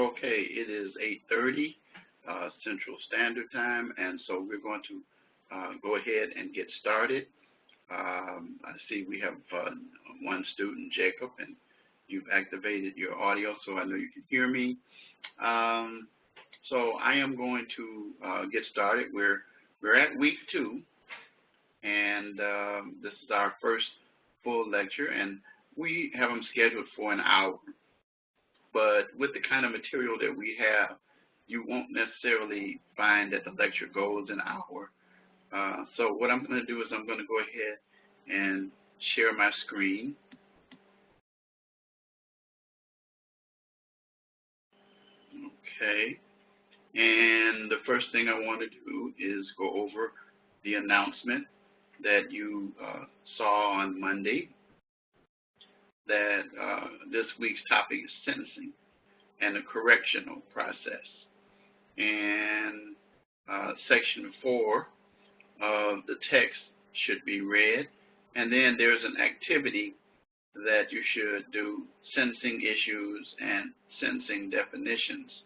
Okay, it is 8:30 Central Standard Time, and so we're going to go ahead and get started. I see we have one student, Jacob, and you've activated your audio, so I know you can hear me. So I am going to get started. We're at week 2, and this is our first full lecture, and we have them scheduled for an hour. But with the kind of material that we have, you won't necessarily find that the lecture goes an hour. So what I'm going to do is I'm going to go ahead and share my screen. Okay. And the first thing I want to do is go over the announcement that you saw on Monday, that this week's topic is sentencing and the correctional process. And section 4 of the text should be read. And then there's an activity that you should do: sentencing issues and sentencing definitions.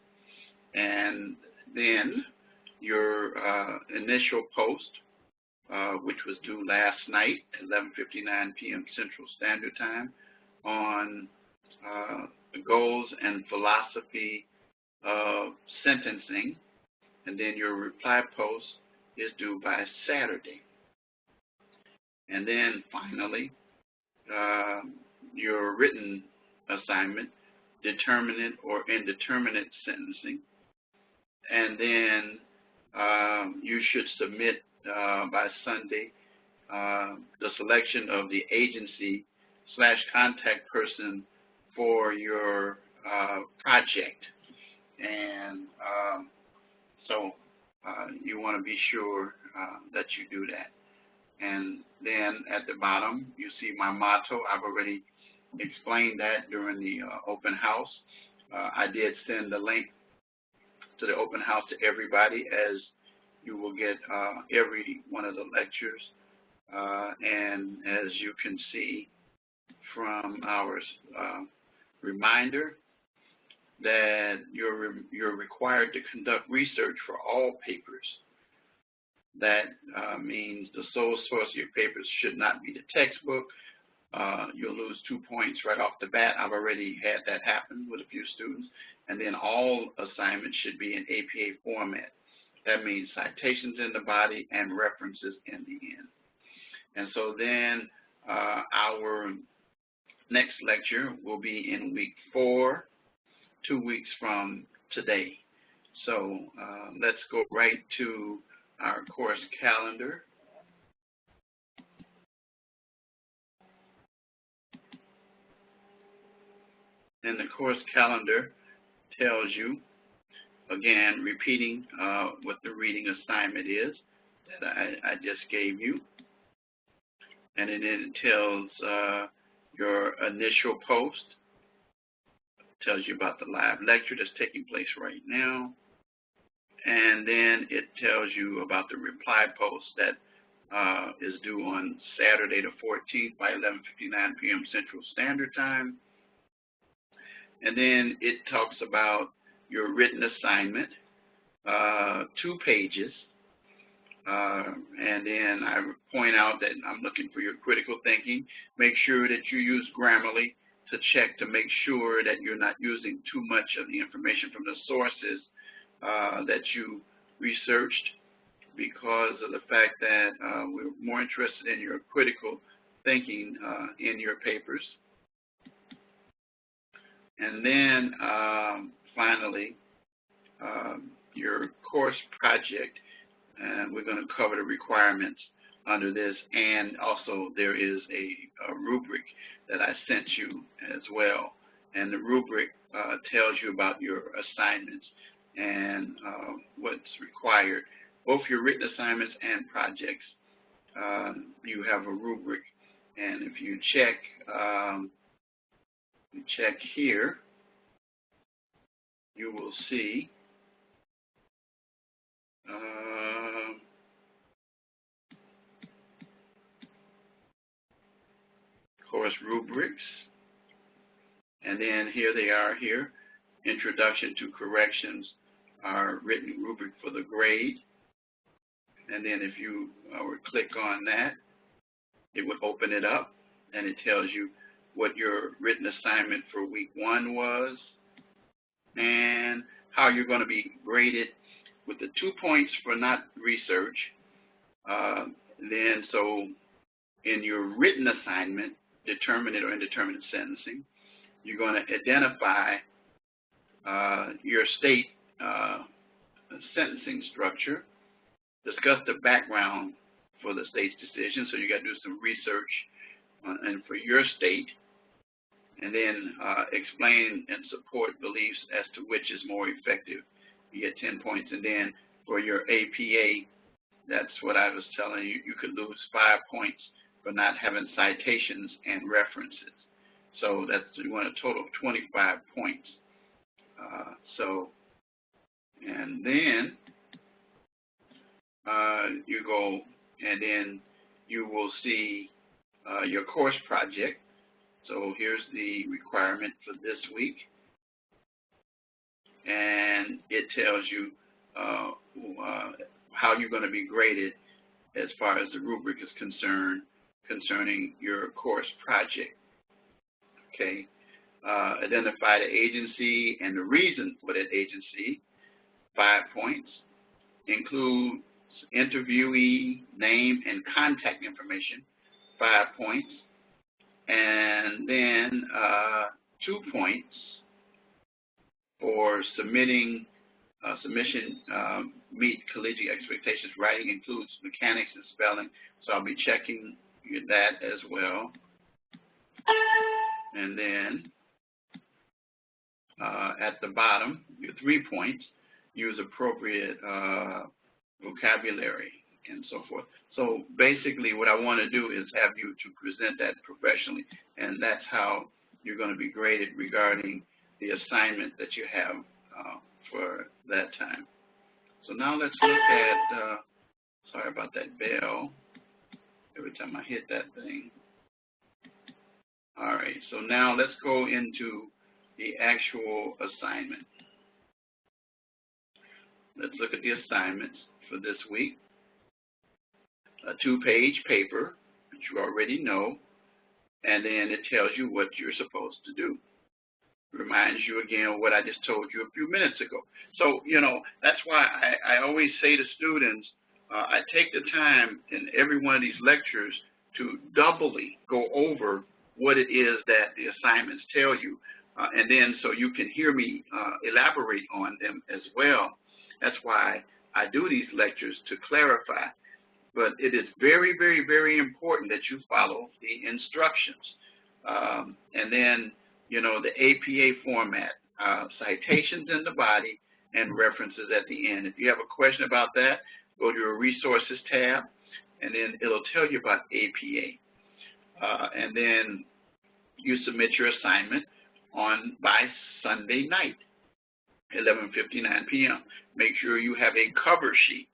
And then your initial post, which was due last night at 11:59 p.m. Central Standard Time, on the goals and philosophy of sentencing, and then your reply post is due by Saturday. And then finally, your written assignment, determinate or indeterminate sentencing, and then you should submit by Sunday the selection of the agency/contact person for your project. And so you want to be sure that you do that. And then at the bottom, you see my motto. I've already explained that during the open house. I did send the link to the open house to everybody, as you will get every one of the lectures. And as you can see from our reminder, that you're required to conduct research for all papers. That means the sole source of your papers should not be the textbook. You'll lose 2 points right off the bat. I've already had that happen with a few students. And then all assignments should be in APA format. That means citations in the body and references in the end. And so then our next lecture will be in week 4, 2 weeks from today. So let's go right to our course calendar. And the course calendar tells you, again, repeating what the reading assignment is that I just gave you. And then it tells your initial post, tells you about the live lecture that's taking place right now. And then it tells you about the reply post that is due on Saturday the 14th by 11:59 p.m. Central Standard Time. And then it talks about your written assignment, 2 pages. And then I point out that I'm looking for your critical thinking. Make sure that you use Grammarly to check to make sure that you're not using too much of the information from the sources that you researched, because of the fact that we're more interested in your critical thinking in your papers. And then finally, your course project, and we're going to cover the requirements under this, and also there is a rubric that I sent you as well. And the rubric tells you about your assignments and what's required. Both your written assignments and projects, you have a rubric. And if you check here, you will see course rubrics, and then here they are here. Introduction to Corrections, our written rubric for the grade. And then if you would click on that, it would open it up, and it tells you what your written assignment for week 1 was and how you're going to be graded with the 2 points for not research. Then, so in your written assignment, determinate or indeterminate sentencing, you're going to identify your state sentencing structure, discuss the background for the state's decision, so you got to do some research and for your state, and then explain and support beliefs as to which is more effective. You get 10 points, and then for your APA, that's what I was telling you, you could lose 5 points for not having citations and references. So that's, you want a total of 25 points. And then you go, and then you will see your course project. So here's the requirement for this week, and it tells you how you're going to be graded as far as the rubric is concerned concerning your course project. Okay, identify the agency and the reason for that agency, 5 points. Include interviewee name and contact information, 5 points. And then 2 points for submission meet collegiate expectations. Writing includes mechanics and spelling, so I'll be checking that as well. And then at the bottom, your 3 points, use appropriate vocabulary and so forth. So basically what I want to do is have you to present that professionally, and that's how you're going to be graded regarding the assignment that you have for that time. So now let's look at, sorry about that bell, every time I hit that thing. All right, so now let's go into the actual assignment. Let's look at the assignments for this week. A 2-page paper, which you already know, and then it tells you what you're supposed to do. Reminds you again of what I just told you a few minutes ago. So, you know, that's why I always say to students, I take the time in every one of these lectures to doubly go over what it is that the assignments tell you, and then so you can hear me elaborate on them as well. That's why I do these lectures, to clarify. But it is very, very, very important that you follow the instructions. And then, you know, the APA format, citations in the body and references at the end. If you have a question about that, go to your resources tab, and then it'll tell you about APA. And then you submit your assignment by Sunday night, 11:59 p.m. Make sure you have a cover sheet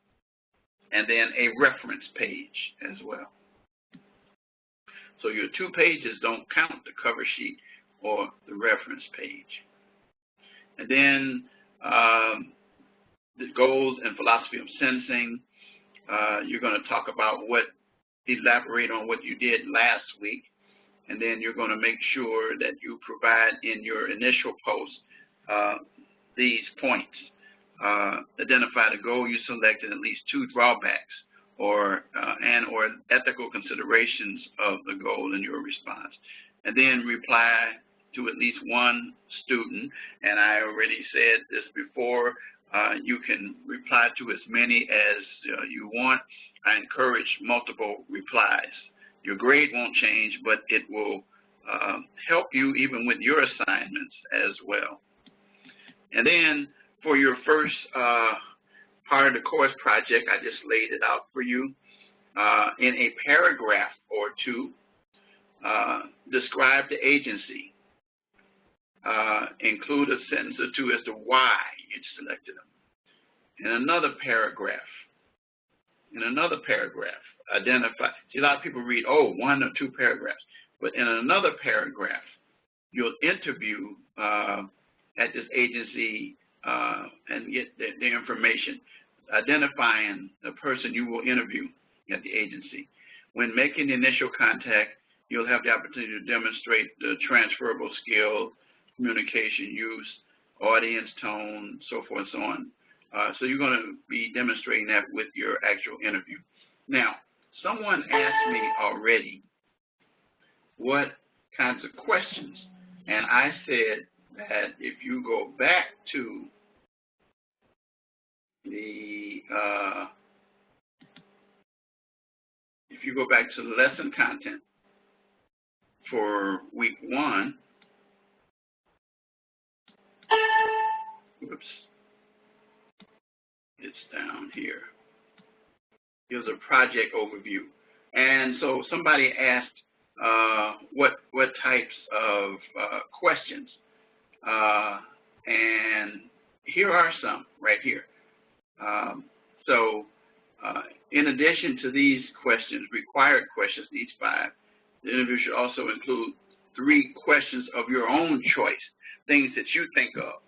and then a reference page as well. So your 2 pages don't count, the cover sheet or the reference page. And then the goals and philosophy of sentencing. You're going to talk about elaborate on what you did last week, and then you're going to make sure that you provide in your initial post these points. Identify the goal you selected, at least 2 drawbacks or ethical considerations of the goal in your response. And then reply to at least 1 student. And I already said this before, you can reply to as many as you want. I encourage multiple replies. Your grade won't change, but it will help you even with your assignments as well. And then for your first part of the course project, I just laid it out for you. In a paragraph or 2, describe the agency. Include a sentence or 2 as to why you selected them. In another paragraph, identify. See, a lot of people read, 1 or 2 paragraphs. But in another paragraph, you'll interview at this agency and get their information, identifying the person you will interview at the agency. When making the initial contact, you'll have the opportunity to demonstrate the transferable skills, communication use, audience tone, so forth and so on. So you're going to be demonstrating that with your actual interview. Now, someone asked me already what kinds of questions, and I said that if you go back to the lesson content for week 1, oops, it's down here. Here's a project overview. And so somebody asked what types of questions. And here are some right here. In addition to these questions, required questions, each 5, the interview should also include 3 questions of your own choice, things that you think of.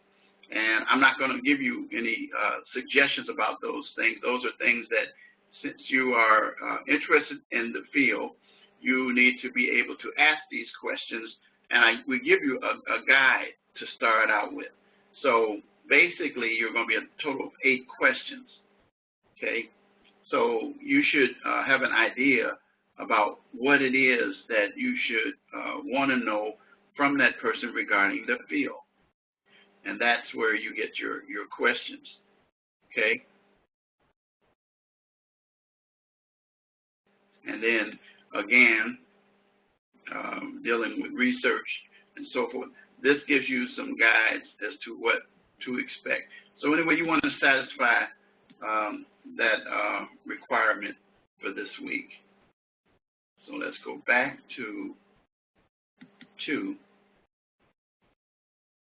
And I'm not going to give you any suggestions about those things. Those are things that, since you are interested in the field, you need to be able to ask these questions, and we give you a guide to start out with. So basically, you're going to be a total of 8 questions, okay? So you should have an idea about what it is that you should want to know from that person regarding the field. And that's where you get your questions, okay? And then, again, dealing with research and so forth. This gives you some guides as to what to expect. So anyway, you want to satisfy that requirement for this week. So let's go back to 2,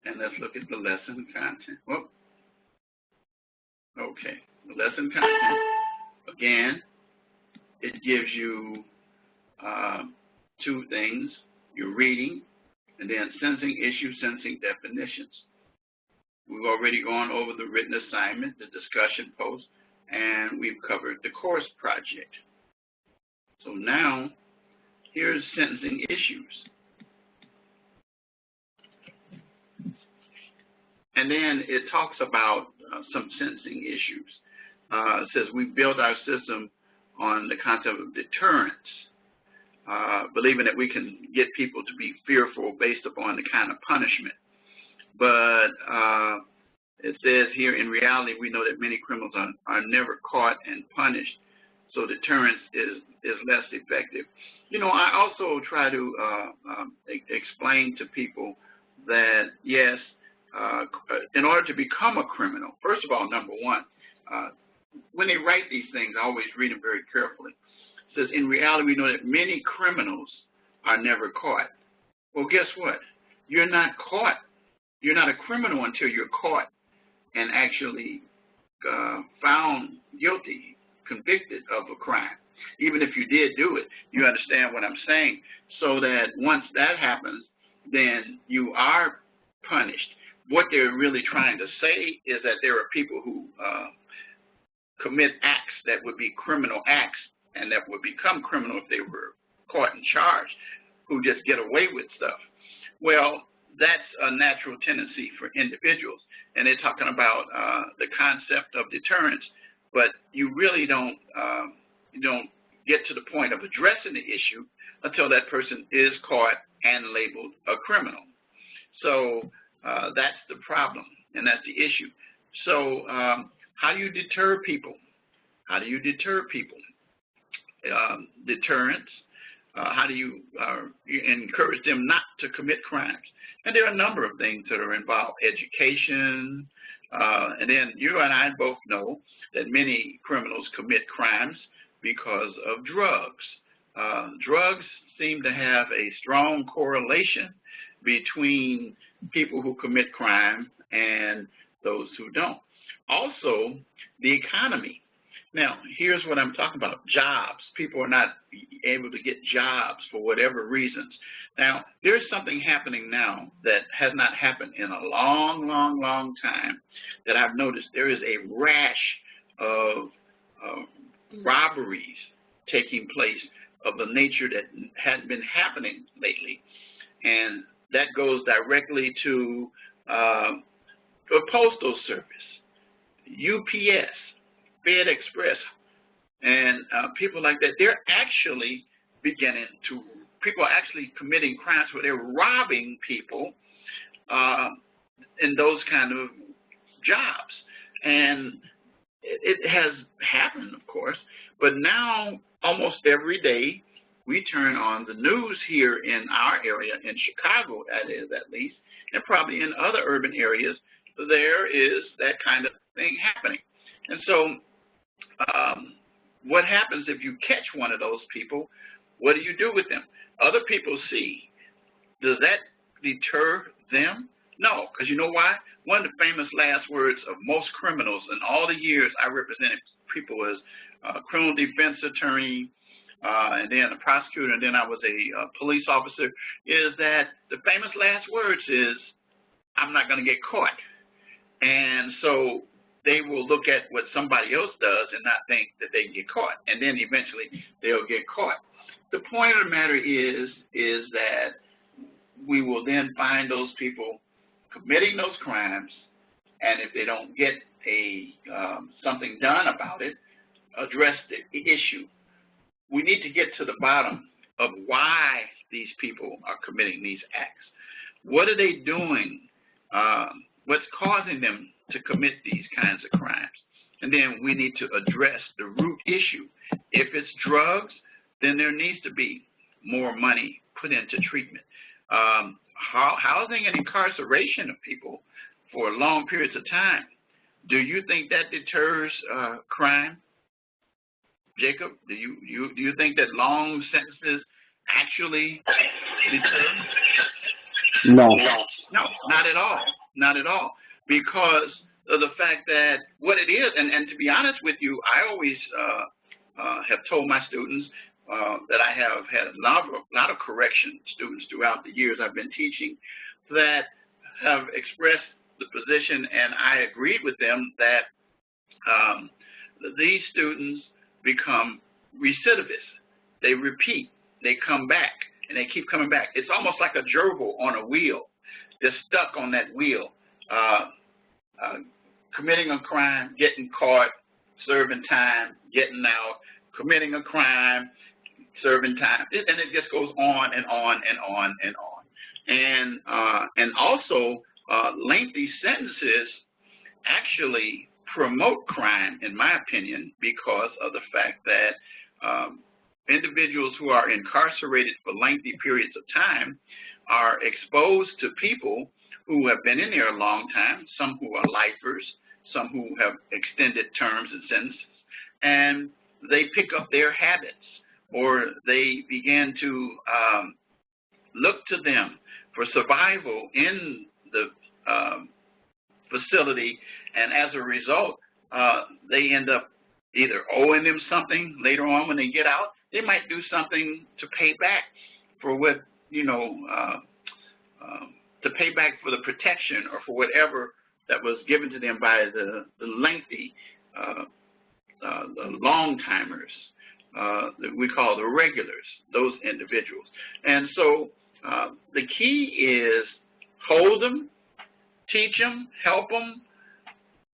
and let's look at the lesson content. Whoop. Okay, the lesson content, again, it gives you 2 things, your reading, and then sensing issue, sensing definitions. We've already gone over the written assignment, the discussion post, and we've covered the course project. So now, here's sensing issues. And then it talks about some sensing issues. It says we built our system on the concept of deterrence, believing that we can get people to be fearful based upon the kind of punishment. But it says here, in reality, we know that many criminals are never caught and punished, so deterrence is less effective. You know, I also try to explain to people that, yes, in order to become a criminal, first of all, number one, when they write these things, I always read them very carefully. It says, in reality, we know that many criminals are never caught. Well, guess what? You're not caught. You're not a criminal until you're caught and actually found guilty, convicted of a crime. Even if you did do it, you understand what I'm saying? So that once that happens, then you are punished. What they're really trying to say is that there are people who commit acts that would be criminal acts and that would become criminal if they were caught and charged, who just get away with stuff. Well, that's a natural tendency for individuals, and they're talking about the concept of deterrence, but you really don't get to the point of addressing the issue until that person is caught and labeled a criminal. So that's the problem, and that's the issue. So how do you deter people? How do you deter people? Deterrence. How do you encourage them not to commit crimes? And there are a number of things that are involved. Education, and then you and I both know that many criminals commit crimes because of drugs. Drugs seem to have a strong correlation between people who commit crime and those who don't. Also, the economy. Now, here's what I'm talking about, jobs. People are not able to get jobs for whatever reasons. Now, there's something happening now that has not happened in a long, long, long time that I've noticed. There is a rash of robberies taking place of the nature that hadn't been happening lately. And that goes directly to the Postal Service, UPS, Fed Express, and people like that. They're actually people are actually committing crimes where they're robbing people in those kind of jobs. And it has happened, of course, but now almost every day we turn on the news here in our area, in Chicago, that is at least, and probably in other urban areas, there is that kind of thing happening. And so what happens if you catch one of those people? What do you do with them? Other people see. Does that deter them? No, because you know why? One of the famous last words of most criminals in all the years I represented people as a criminal defense attorney, and then a prosecutor, and then I was a police officer, is that the famous last words is, I'm not going to get caught. And so they will look at what somebody else does and not think that they can get caught, and then eventually they'll get caught. The point of the matter is that we will then find those people committing those crimes, and if they don't get something done about it, address the issue. We need to get to the bottom of why these people are committing these acts. What are they doing? What's causing them to commit these kinds of crimes? And then we need to address the root issue. If it's drugs, then there needs to be more money put into treatment. Housing and incarceration of people for long periods of time, do you think that deters crime? Jacob, do you think that long sentences actually deter? No. No, not at all. Not at all. Because of the fact that what it is, and to be honest with you, I always have told my students that I have had a lot of correction students throughout the years I've been teaching that have expressed the position, and I agreed with them that these students become recidivists. They repeat. They come back, and they keep coming back. It's almost like a gerbil on a wheel. They're stuck on that wheel, committing a crime, getting caught, serving time, getting out, committing a crime, serving time, and it just goes on and on and on and on. And also, lengthy sentences actually promote crime, in my opinion, because of the fact that individuals who are incarcerated for lengthy periods of time are exposed to people who have been in there a long time, some who are lifers, some who have extended terms and sentences, and they pick up their habits, or they begin to look to them for survival in the facility, and as a result, they end up either owing them something later on when they get out. They might do something to pay back for what, to pay back for the protection or for whatever that was given to them by the lengthy, the long-timers, that we call the regulars, those individuals. And so the key is hold them, teach them, help them,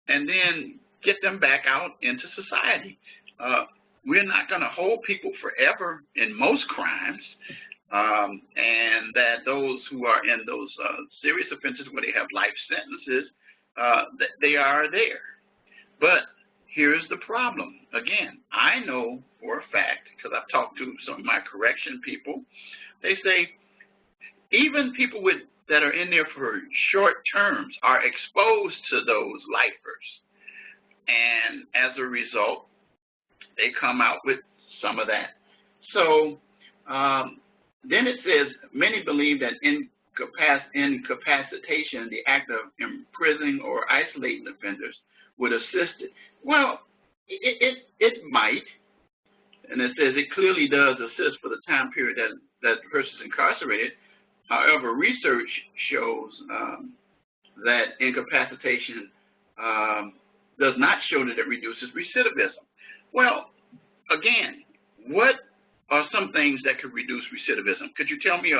and then get them back out into society. We're not going to hold people forever in most crimes, and that those who are in those serious offenses where they have life sentences, that they are there. But here's the problem. Again, I know for a fact, because I've talked to some of my correction people, they say even people that are in there for short terms are exposed to those lifers. And as a result, they come out with some of that. So then it says, many believe that incapacitation, the act of imprisoning or isolating offenders, would assist it. Well, It might, and it says it clearly does assist for the time period that the person is incarcerated. However, research shows that incapacitation does not show that it reduces recidivism. Well, again, what are some things that could reduce recidivism? Could you tell me,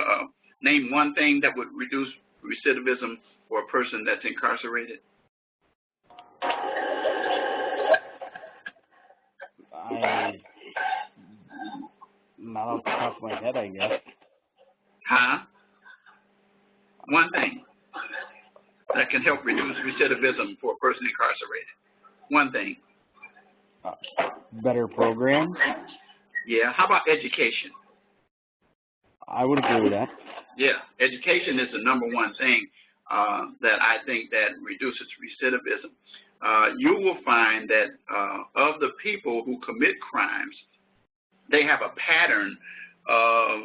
name one thing that would reduce recidivism for a person that's incarcerated? Not off the top of my head, I guess. Huh? One thing that can help reduce recidivism for a person incarcerated. One thing. Better programs? Yeah. How about education? I would agree with that. Yeah. Education is the number one thing that I think that reduces recidivism. You will find that of the people who commit crimes, they have a pattern of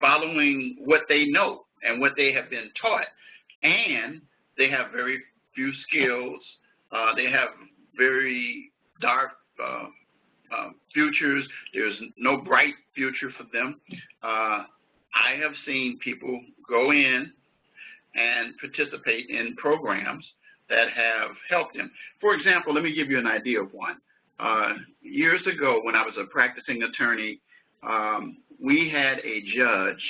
following what they know and what they have been taught, and they have very few skills. They have very dark futures. There's no bright future for them. I have seen people go in and participate in programs that have helped them. For example, let me give you an idea of one. Years ago, when I was a practicing attorney, we had a judge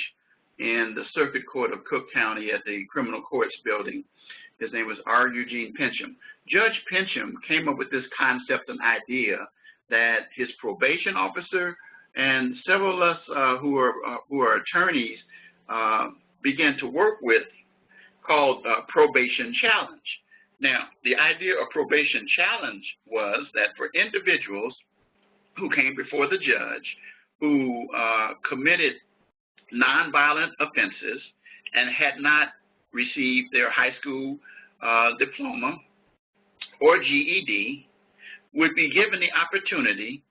in the Circuit Court of Cook County at the Criminal Courts Building. His name was R. Eugene Pincham. Judge Pincham came up with this concept and idea that his probation officer and several of us who are attorneys began to work with, called probation challenge. Now, the idea of probation challenge was that for individuals who came before the judge who committed nonviolent offenses and had not received their high school diploma or GED would be given the opportunity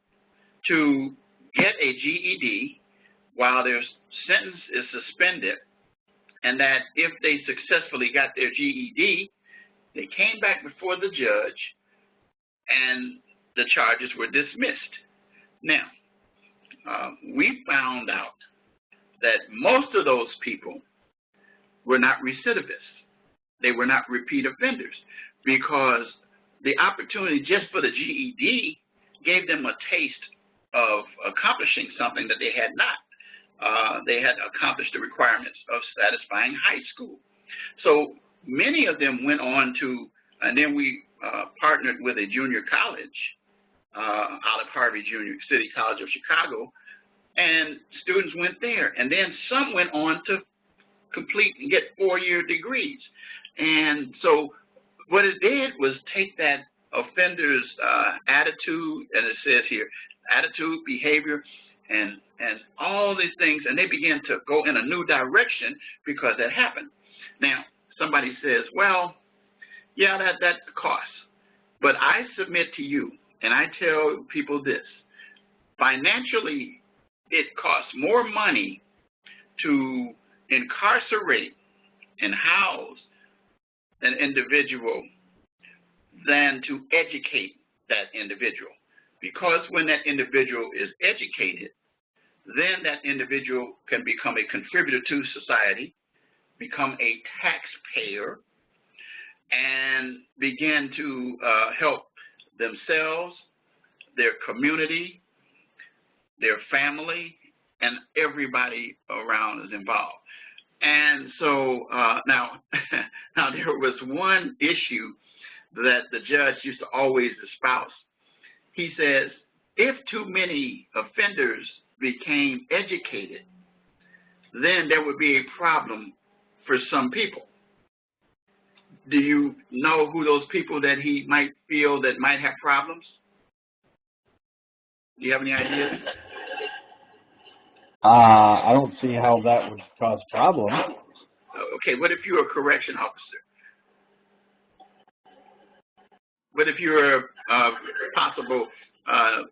to get a GED while their sentence is suspended, and that if they successfully got their GED, they came back before the judge and the charges were dismissed. Now, we found out that most of those people were not recidivists. They were not repeat offenders, because the opportunity just for the GED gave them a taste of accomplishing something that they had not. They had accomplished the requirements of satisfying high school. So many of them went on to, and then we partnered with a junior college, Olive Harvey Junior City College of Chicago, and students went there. And then some went on to complete and get 4-year degrees. And so what it did was take that offender's attitude, and it says here, attitude, behavior, and all these things, and they began to go in a new direction because that happened. Now, somebody says, well, yeah, that costs. But I submit to you, and I tell people this, financially, it costs more money to incarcerate and house an individual than to educate that individual. Because when that individual is educated, then that individual can become a contributor to society, become a taxpayer, and begin to help themselves, their community, their family, and everybody around is involved. And so now there was one issue that the judge used to always espouse. He says, if too many offenders became educated, then there would be a problem for some people. Do you know who those people that he might feel that might have problems? Do you have any ideas? I don't see how that would cause problems. Okay, what if you're a correction officer? What if you're a possible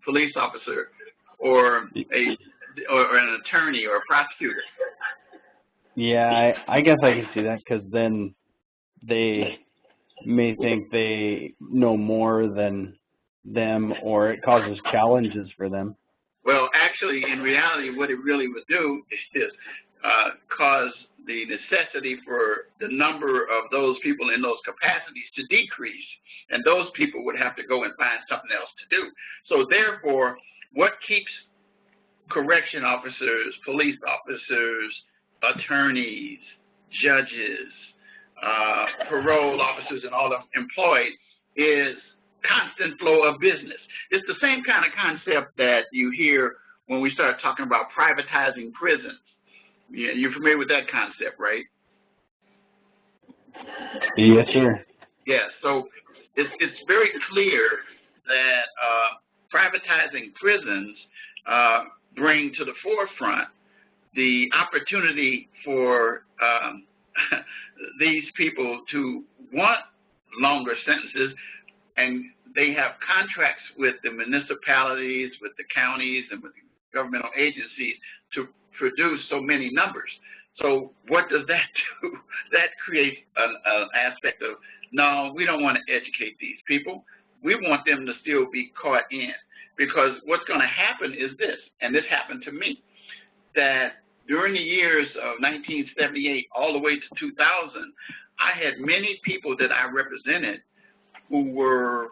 police officer or an attorney or a prosecutor? Yeah, I guess I can see that, because then they may think they know more than them, or it causes challenges for them. Well, actually, in reality, what it really would do is cause the necessity for the number of those people in those capacities to decrease, and those people would have to go and find something else to do. So therefore, what keeps correction officers, police officers, attorneys, judges, parole officers, and all of them employed is constant flow of business. It's the same kind of concept that you hear when we start talking about privatizing prisons. You're familiar with that concept, right? Yes, sir. Yeah, so it's very clear that privatizing prisons bring to the forefront the opportunity for these people to want longer sentences, and they have contracts with the municipalities, with the counties, and with the governmental agencies to produce so many numbers. So what does that do? That creates an aspect of, no, we don't want to educate these people. We want them to still be caught in. Because what's going to happen is this, and this happened to me, that during the years of 1978 all the way to 2000, I had many people that I represented who were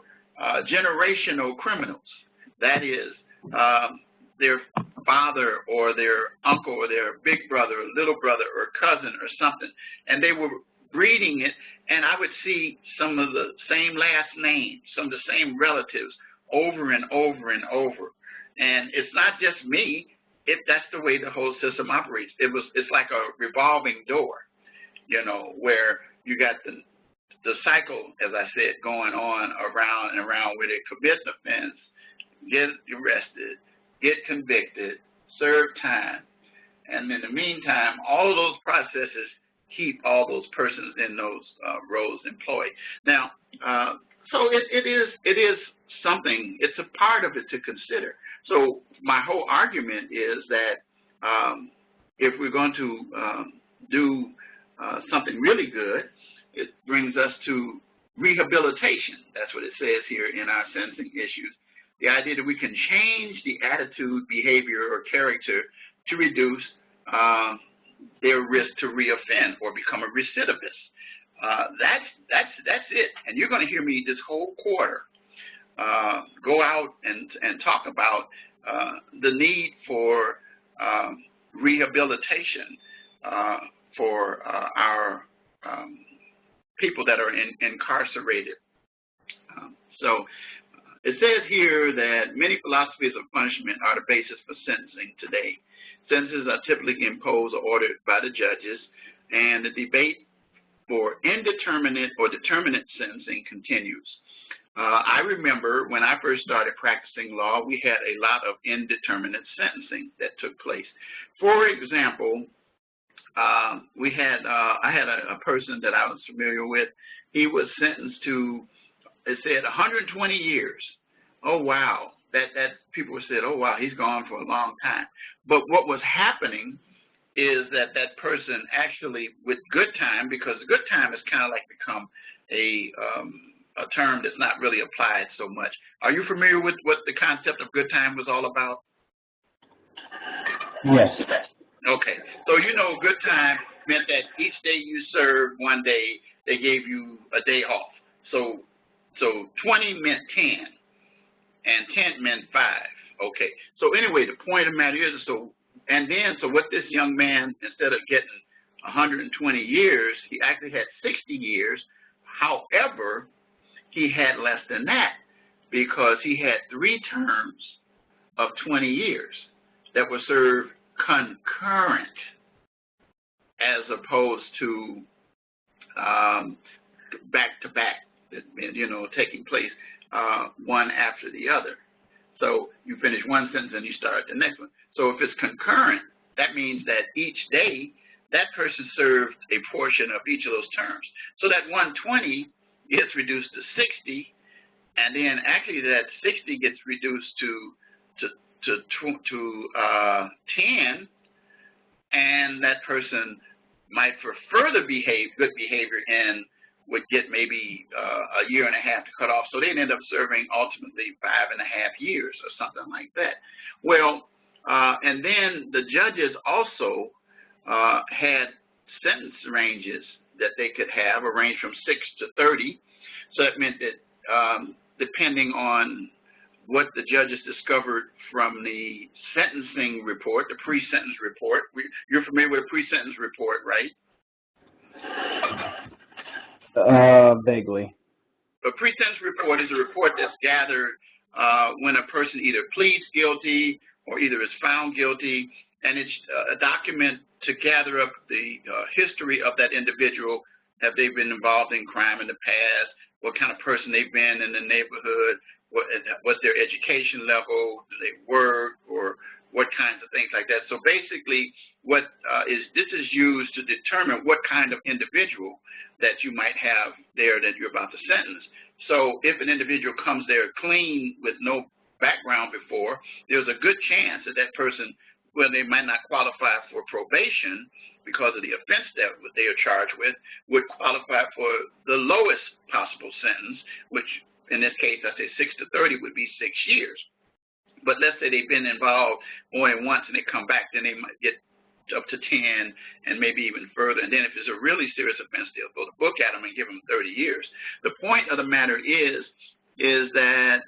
generational criminals. That is, their father or their uncle or their big brother or little brother or cousin or something, and they were breeding it, and I would see some of the same last names, some of the same relatives over and over and over. And it's not just me, that's the way the whole system operates. It's like a revolving door, you know, where you got the cycle, as I said, going on around and around, where they commit an offense, get arrested, get convicted, serve time, and in the meantime, all of those processes keep all those persons in those roles employed. Now, so it is something, it's a part of it to consider. So my whole argument is that if we're going to do something really good, it brings us to rehabilitation. That's what it says here in our sentencing issues. The idea that we can change the attitude, behavior, or character to reduce their risk to reoffend or become a recidivist. That's it. And you're going to hear me this whole quarter go out and talk about the need for rehabilitation for our people that are incarcerated. So it says here that many philosophies of punishment are the basis for sentencing today. Sentences are typically imposed or ordered by the judges, and the debate for indeterminate or determinate sentencing continues. I remember when I first started practicing law, we had a lot of indeterminate sentencing that took place. For example, I had a person that I was familiar with. He was sentenced to, it said 120 years. Oh, wow. That people said, oh, wow, he's gone for a long time. But what was happening is that that person actually, with good time, because good time has kind of like become a term that's not really applied so much. Are you familiar with what the concept of good time was all about? Yes. Okay. So you know good time meant that each day you served one day, they gave you a day off. So 20 meant 10, and 10 meant 5. Okay. So anyway, the point of the matter is, so what this young man, instead of getting 120 years, he actually had 60 years. However, he had less than that because he had 3 terms of 20 years that were served concurrent, as opposed to back to back, you know, taking place one after the other. So you finish one sentence and you start the next one. So if it's concurrent, that means that each day that person served a portion of each of those terms. So that 120 gets reduced to 60, and then actually that 60 gets reduced to 10, and that person might for further good behavior in would get maybe a year and a half to cut off. So they'd end up serving ultimately 5.5 years or something like that. Well, and then the judges also had sentence ranges that they could have, a range from 6 to 30. So that meant that depending on what the judges discovered from the sentencing report, the pre-sentence report. You're familiar with a pre-sentence report, right? Vaguely. A pre-sentence report is a report that's gathered when a person either pleads guilty or either is found guilty, and it's a document to gather up the history of that individual. Have they been involved in crime in the past? What kind of person they've been in the neighborhood? What's their education level? Do they work, or what kinds of things like that? So basically, this is used to determine what kind of individual that you might have there that you're about to sentence. So if an individual comes there clean with no background before, there's a good chance that that person, well, they might not qualify for probation because of the offense that they are charged with, would qualify for the lowest possible sentence, which in this case, I say 6 to 30 would be 6 years. But let's say they've been involved more than once and they come back, then they might get up to 10 and maybe even further. And then if it's a really serious offense, they'll throw the book at them and give them 30 years. The point of the matter is that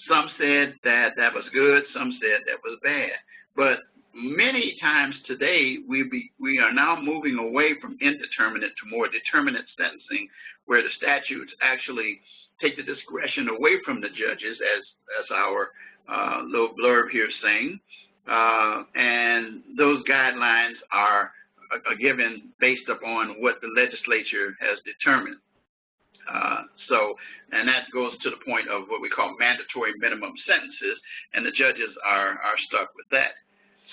some said that that was good, some said that was bad. But many times today, we are now moving away from indeterminate to more determinate sentencing, where the statutes actually take the discretion away from the judges, as our little blurb here is saying, and those guidelines are given based upon what the legislature has determined. And that goes to the point of what we call mandatory minimum sentences, and the judges are stuck with that.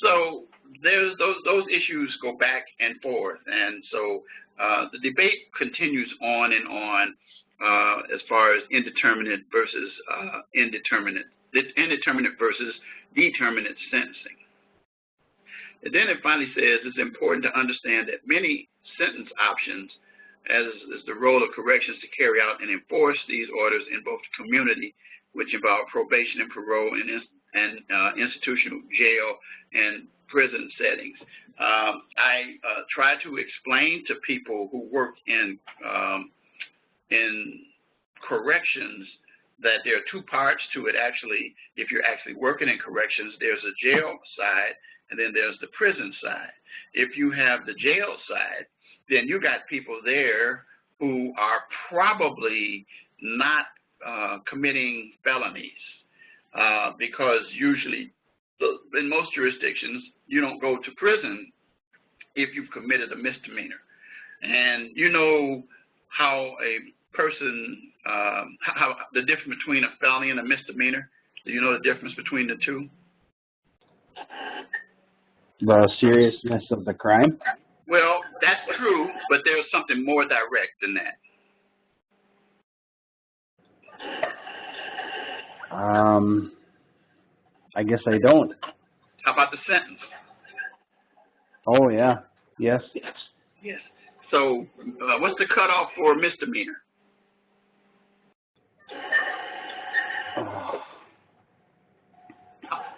So there's those issues go back and forth, and so the debate continues on and on as far as indeterminate versus indeterminate versus determinate sentencing. And then it finally says it's important to understand that many sentence options, as is the role of corrections to carry out and enforce these orders in both the community, which involve probation and parole and institutional jail and prison settings. I try to explain to people who work in corrections that there are two parts to it. Actually, if you're actually working in corrections, there's a jail side and then there's the prison side. If you have the jail side, then you got people there who are probably not committing felonies because usually in most jurisdictions you don't go to prison if you've committed a misdemeanor. And you know how a person, how the difference between a felony and a misdemeanor? Do you know the difference between the two? The seriousness of the crime? Well, that's true, but there's something more direct than that. I guess I don't. How about the sentence? Oh, yeah. Yes. Yes. So what's the cutoff for a misdemeanor?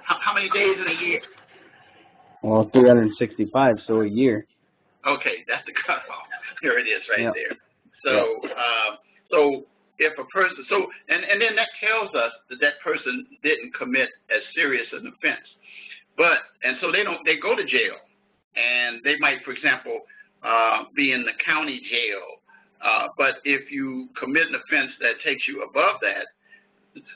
How many days in a year? Well, 365, so a year. Okay, that's the cutoff. There it is, right there. So, so if a person, and then that tells us that that person didn't commit as serious an offense, and so they go to jail, and they might, for example, be in the county jail. But if you commit an offense that takes you above that,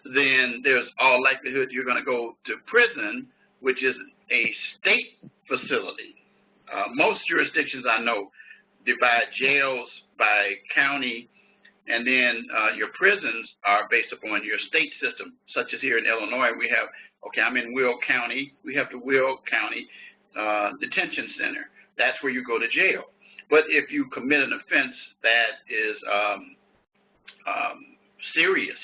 then there's all likelihood you're going to go to prison, which is a state facility. Most jurisdictions I know divide jails by county, and then your prisons are based upon your state system, such as here in Illinois. We have, I'm in Will County. We have the Will County Detention Center. That's where you go to jail. But if you commit an offense that is serious,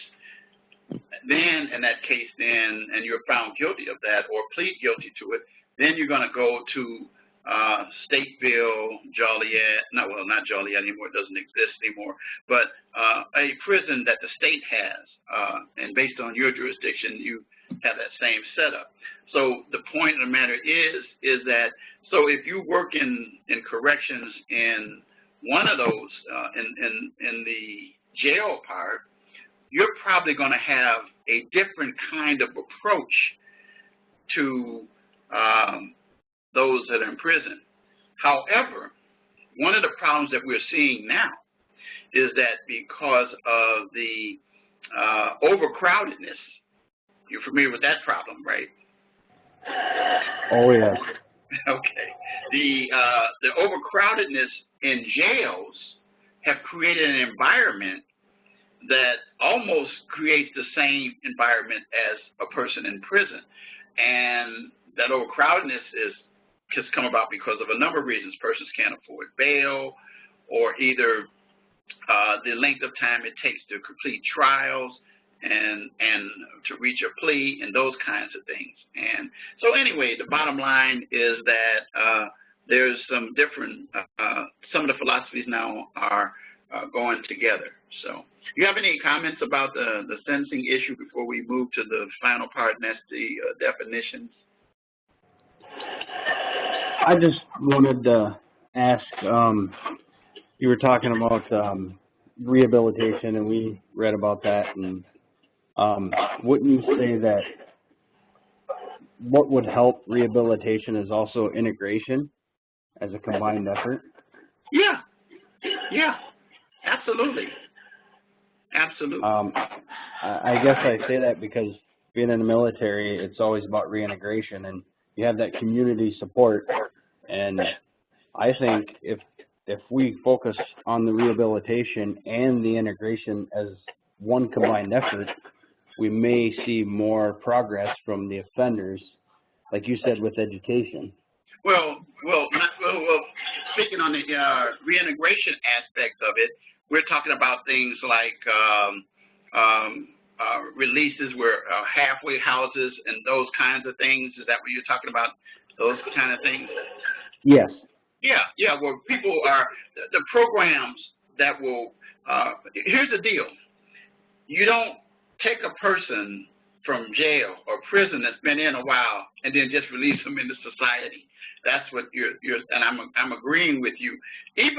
then in that case, and you're found guilty of that or plead guilty to it, then you're going to go to Stateville, Joliet, not Joliet anymore, it doesn't exist anymore, but a prison that the state has, and based on your jurisdiction, you have that same setup. So the point of the matter is that, so if you work in corrections in one of those, in the jail part, you're probably going to have a different kind of approach to those that are in prison. However, one of the problems that we're seeing now is that because of the overcrowdedness, you're familiar with that problem, right? Oh, yes. Okay. The overcrowdedness in jails have created an environment that almost creates the same environment as a person in prison. And that overcrowdedness has come about because of a number of reasons. Persons can't afford bail, or either the length of time it takes to complete trials and to reach a plea and those kinds of things. And so anyway, the bottom line is that there's some different, some of the philosophies now are going together. So do you have any comments about the sentencing issue before we move to the final part, and that's the definitions? I just wanted to ask, you were talking about rehabilitation, and we read about that, and wouldn't you say that what would help rehabilitation is also integration as a combined effort? Yeah, absolutely. Absolutely. I guess I say that because being in the military, it's always about reintegration, and you have that community support. And I think if we focus on the rehabilitation and the integration as one combined effort, we may see more progress from the offenders, like you said, with education. Well, speaking on the reintegration aspect of it, we're talking about things like releases where halfway houses and those kinds of things. Is that what you're talking about? Those kind of things? Yes. Yeah. Well, people are the programs that will. Here's the deal: you don't take a person from jail or prison that's been in a while and then just release them into society. That's what you're and I'm agreeing with you. And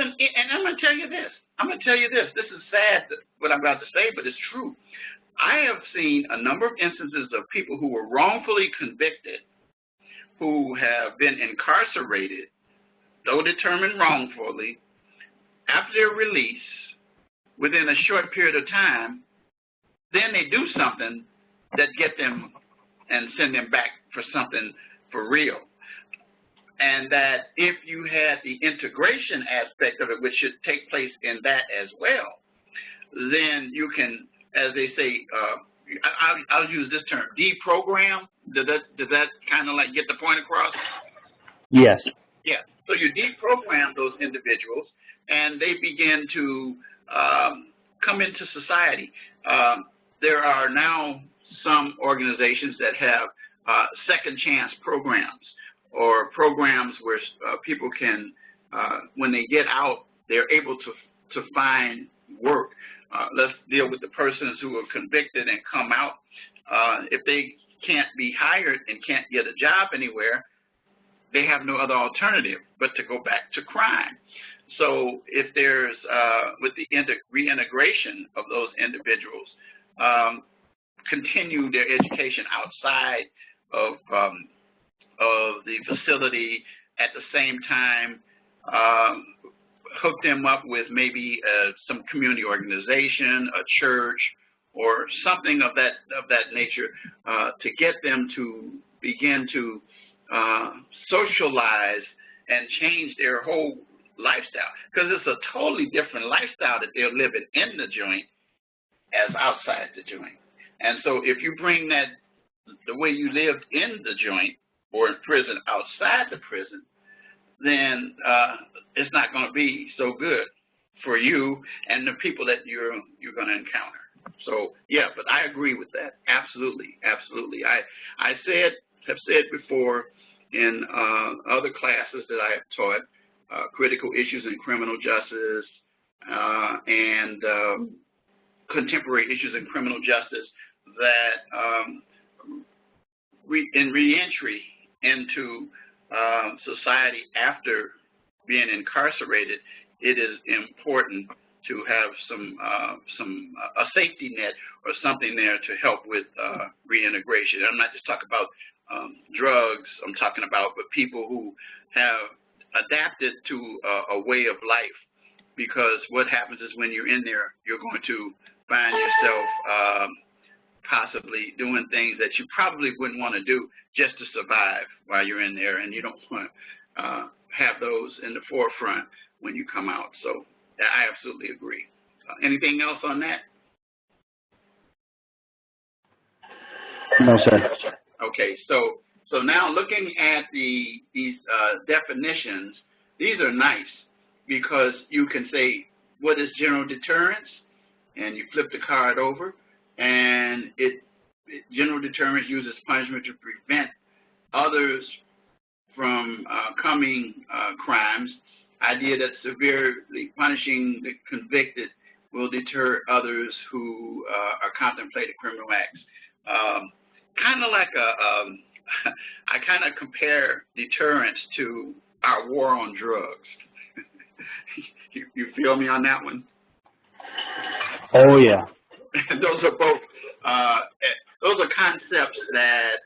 I'm going to tell you this. This is sad, what I'm about to say, but it's true. I have seen a number of instances of people who were wrongfully convicted, who have been incarcerated, though determined wrongfully, after their release, within a short period of time, then they do something that get them and send them back for something for real. And that if you had the integration aspect of it, which should take place in that as well, then you can, as they say, I'll use this term, deprogram. Does that kind of like get the point across? Yes. Yeah. So you deprogram those individuals, and they begin to come into society. There are now some organizations that have second chance programs, or programs where people can, when they get out, they're able to find work. Let's deal with the persons who are convicted and come out. If they can't be hired and can't get a job anywhere, they have no other alternative but to go back to crime. So if there's, with the reintegration of those individuals, continue their education outside of the facility, at the same time hook them up with maybe some community organization, a church, or something of that nature, to get them to begin to socialize and change their whole lifestyle, because it's a totally different lifestyle that they're living in the joint as outside the joint. And so if you bring that, the way you lived in the joint or in prison outside the prison, then it's not going to be so good for you and the people that you're going to encounter. So yeah, but I agree with that. Absolutely. I have said before in other classes that I have taught, critical issues in criminal justice and contemporary issues in criminal justice, that in reentry into society after being incarcerated, it is important to have a safety net or something there to help with reintegration. I'm not just talking about drugs. I'm talking about people who have adapted to a way of life. Because what happens is when you're in there, you're going to find yourself possibly doing things that you probably wouldn't want to do just to survive while you're in there, and you don't want to have those in the forefront when you come out. So I absolutely agree. Anything else on that? No, sir. Okay, so now looking at these definitions, these are nice because you can say, what is general deterrence? And you flip the card over, and general deterrence uses punishment to prevent others from committing crimes. Idea that severely punishing the convicted will deter others who are contemplating criminal acts. Kind of like I kind of compare deterrence to our war on drugs. You feel me on that one? Oh, yeah. Those are both, those are concepts that,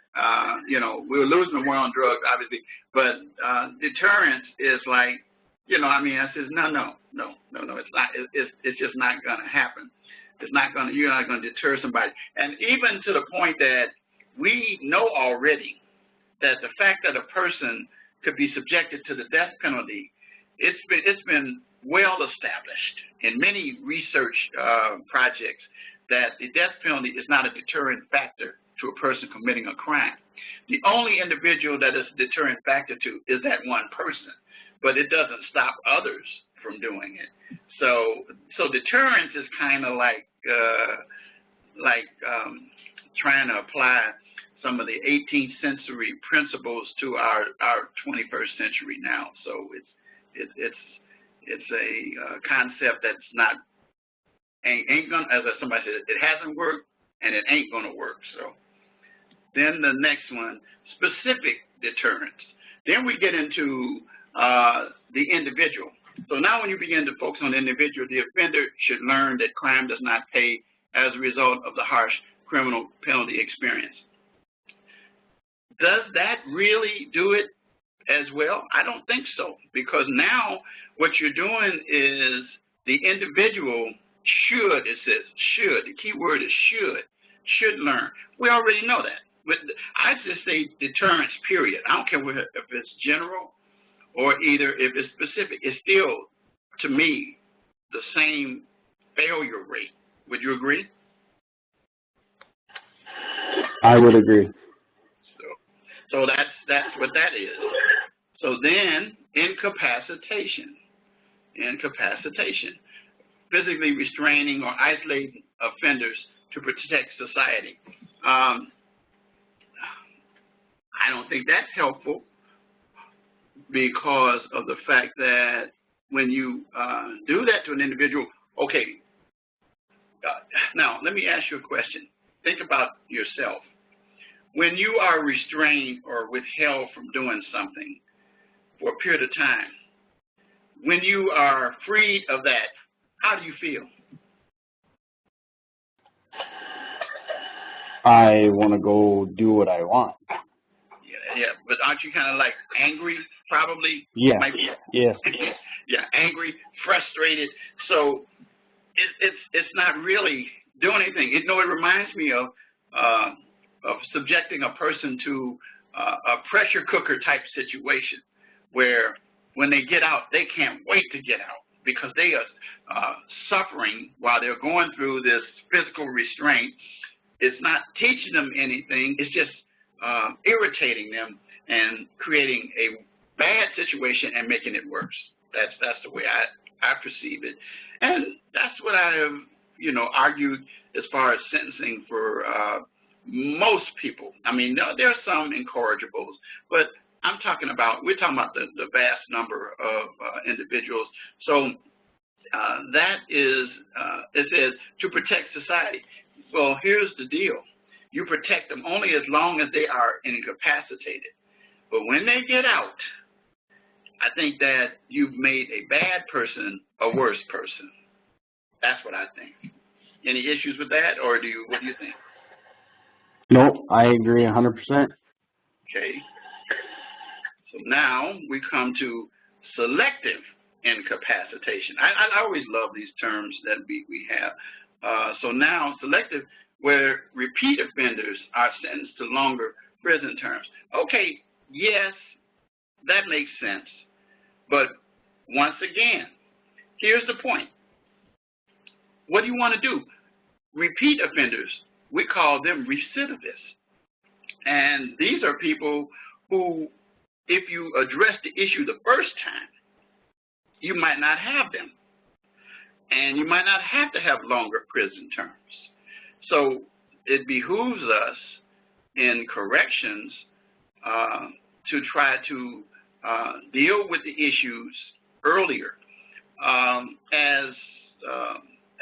we're losing the war on drugs, obviously, but deterrence is like, I says, no, it's not, it's just not going to happen. You're not going to deter somebody. And even to the point that we know already that the fact that a person could be subjected to the death penalty, it's been well established in many research projects that the death penalty is not a deterrent factor to a person committing a crime. The only individual that is a deterrent factor to is that one person, but it doesn't stop others from doing it. So deterrence is kind of like trying to apply some of the 18th century principles to our 21st century now. So it's a concept that's not ain't gonna, as somebody said, it hasn't worked and it ain't gonna work. So then the next one, specific deterrence. Then we get into the individual. So now when you begin to focus on the individual, the offender should learn that crime does not pay as a result of the harsh criminal penalty experience. Does that really do it as well? I don't think so, because now what you're doing is the individual should, it says should, the key word is should learn. We already know that. But I just say deterrence, period. I don't care if it's general or either if it's specific. It's still, to me, the same failure rate. Would you agree? I would agree. So that's what that is. So then, incapacitation. Physically restraining or isolating offenders to protect society. I don't think that's helpful because of the fact that when you do that to an individual, okay, now let me ask you a question. Think about yourself. When you are restrained or withheld from doing something for a period of time, when you are freed of that, how do you feel? I want to go do what I want. Yeah, but aren't you kind of like angry, probably? Yeah. Yes. Yeah, angry, frustrated. So it's not really doing anything. It reminds me of subjecting a person to a pressure cooker type situation where when they get out, they can't wait to get out because they are suffering while they're going through this physical restraint. It's not teaching them anything. It's just irritating them and creating a bad situation and making it worse. That's the way I perceive it. And that's what I have, argued as far as sentencing for most people. I mean, there are some incorrigibles, but I'm talking about, we're talking about the vast number of individuals. So that is, it says, to protect society. Well, here's the deal. You protect them only as long as they are incapacitated. But when they get out, I think that you've made a bad person a worse person. That's what I think. Any issues with that, or what do you think? No, I agree 100%. Okay. So now we come to selective incapacitation. I always love these terms that we have. So now selective, where repeat offenders are sentenced to longer prison terms. Okay, yes, that makes sense. But once again, here's the point. What do you want to do? Repeat offenders, we call them recidivists. And these are people who, if you address the issue the first time, you might not have them. And you might not have to have longer prison terms. So it behooves us in corrections to try to deal with the issues earlier.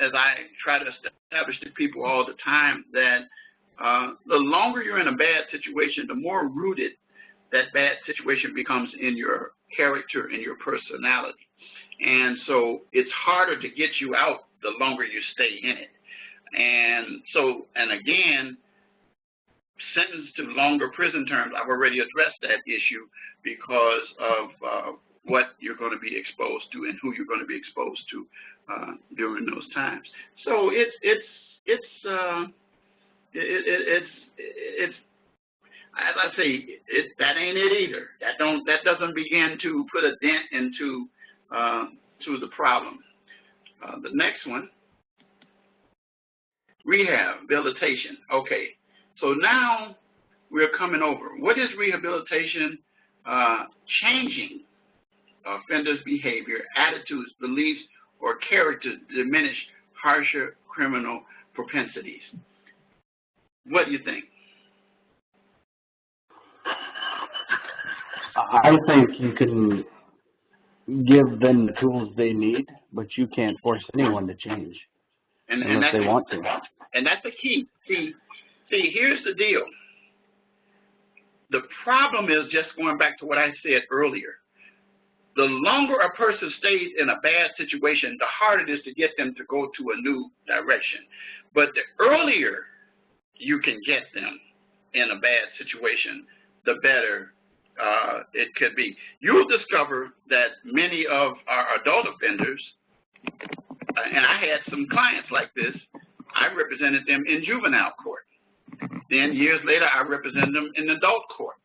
As I try to establish to people all the time that the longer you're in a bad situation, the more rooted that bad situation becomes in your character and your personality. And so it's harder to get you out the longer you stay in it. And so, and again, sentenced to longer prison terms, I've already addressed that issue because of what you're going to be exposed to and who you're going to be exposed to during those times. So it's as I say, that ain't it either. That doesn't begin to put a dent into to the problem. The next one, rehabilitation. Okay, so now we're coming over. What is rehabilitation? Changing offenders' behavior, attitudes, beliefs, or character to diminish harsher criminal propensities. What do you think? I think you can give them the tools they need, but you can't force anyone to change unless they want to. And that's the key. See, here's the deal. The problem is just going back to what I said earlier. The longer a person stays in a bad situation, the harder it is to get them to go to a new direction. But the earlier you can get them in a bad situation, the better it could be. You'll discover that many of our adult offenders, and I had some clients like this, I represented them in juvenile court. Then years later, I represented them in adult court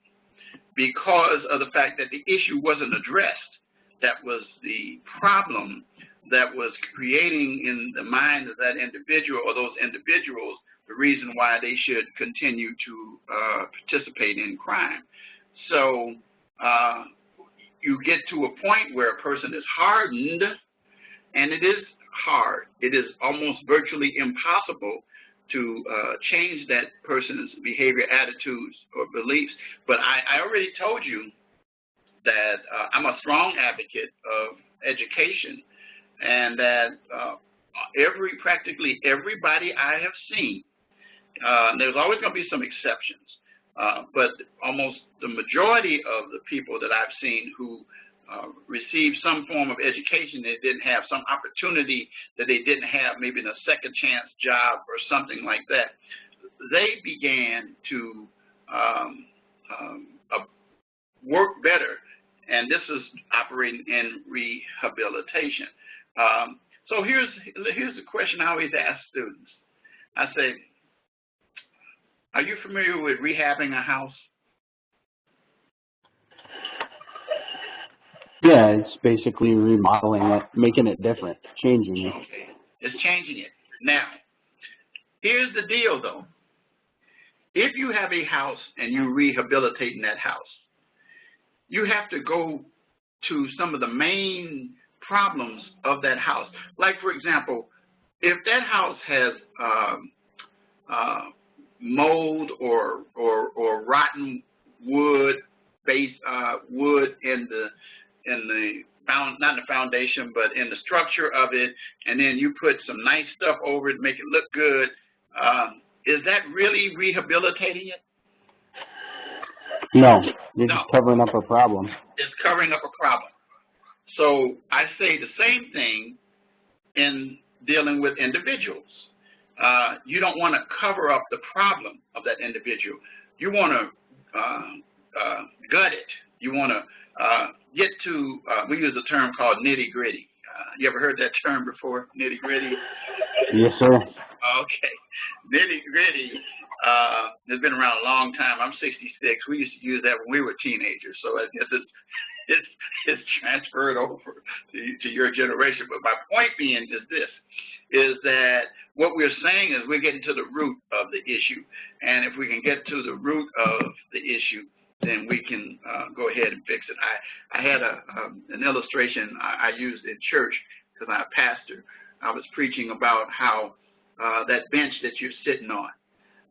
because of the fact that the issue wasn't addressed. That was the problem that was creating in the mind of that individual or those individuals the reason why they should continue to participate in crime. So you get to a point where a person is hardened, and it is hard. It is almost virtually impossible to change that person's behavior, attitudes, or beliefs. But I already told you that I'm a strong advocate of education, and that practically everybody I have seen, there's always going to be some exceptions, but almost the majority of the people that I've seen who received some form of education, they didn't have some opportunity that they didn't have, maybe in a second chance job or something like that, they began to work better. And this is operating in rehabilitation. So here's the question I always ask students. I say, are you familiar with rehabbing a house? Yeah, it's basically remodeling it, making it different, changing it. Okay, it's changing it. Now, here's the deal though. If you have a house and you're rehabilitating that house, you have to go to some of the main problems of that house. Like, for example, if that house has mold or rotten wood base wood in the not in the foundation, but in the structure of it, and then you put some nice stuff over it, make it look good. Is that really rehabilitating it? No, you're No. just covering up a problem. It's covering up a problem. So I say the same thing in dealing with individuals. You don't want to cover up the problem of that individual. You want to gut it. You want to get to, we use a term called nitty-gritty. You ever heard that term before, nitty-gritty? Yes, sir. Okay. Nitty-gritty has been around a long time. I'm 66. We used to use that when we were teenagers, so I guess it's transferred over to your generation. But my point being is this, is that what we're saying is we're getting to the root of the issue. And if we can get to the root of the issue, then we can go ahead and fix it. I had an illustration I used in church because I'm a pastor. I was preaching about how that bench that you're sitting on,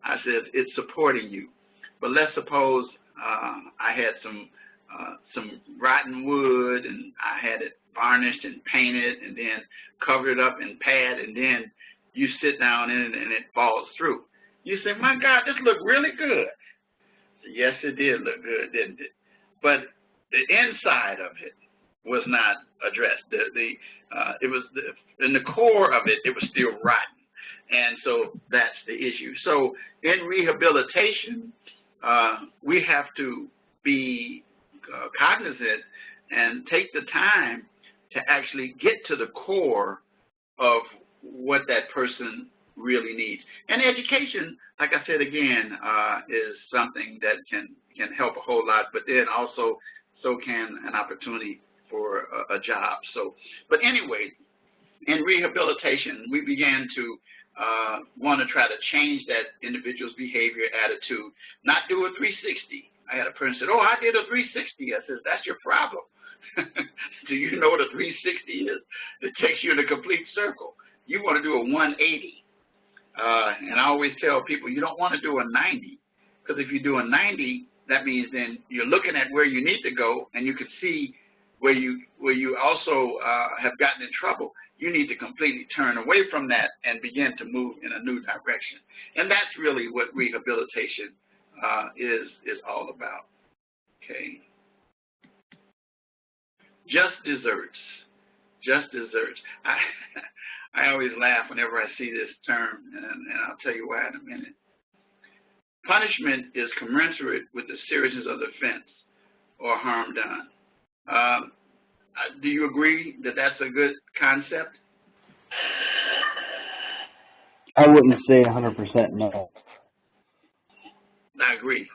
I said, it's supporting you. But let's suppose I had some rotten wood and I had it varnished and painted and then covered it up in pad, and then you sit down in it and it falls through. You say, my God, this looked really good. Yes, it did look good, didn't it? But the inside of it was not addressed. It was in the core of it, it was still rotten. And so that's the issue. So in rehabilitation, we have to be cognizant and take the time to actually get to the core of what that person really needs. And education, like I said again, is something that can help a whole lot, but then also so can an opportunity for a job. So, but anyway, in rehabilitation, we began to want to try to change that individual's behavior, attitude, not do a 360. I had a person said, oh, I did a 360. I said, that's your problem. Do you know what a 360 is? It takes you in a complete circle. You want to do a 180. And I always tell people you don't want to do a 90, because if you do a 90, that means then you're looking at where you need to go, and you can see where you also have gotten in trouble. You need to completely turn away from that and begin to move in a new direction. And that's really what rehabilitation is all about. Okay. Just desserts. Just desserts. I always laugh whenever I see this term, and I'll tell you why in a minute. Punishment is commensurate with the seriousness of the offense or harm done. Do you agree that that's a good concept? I wouldn't say 100% no. I agree.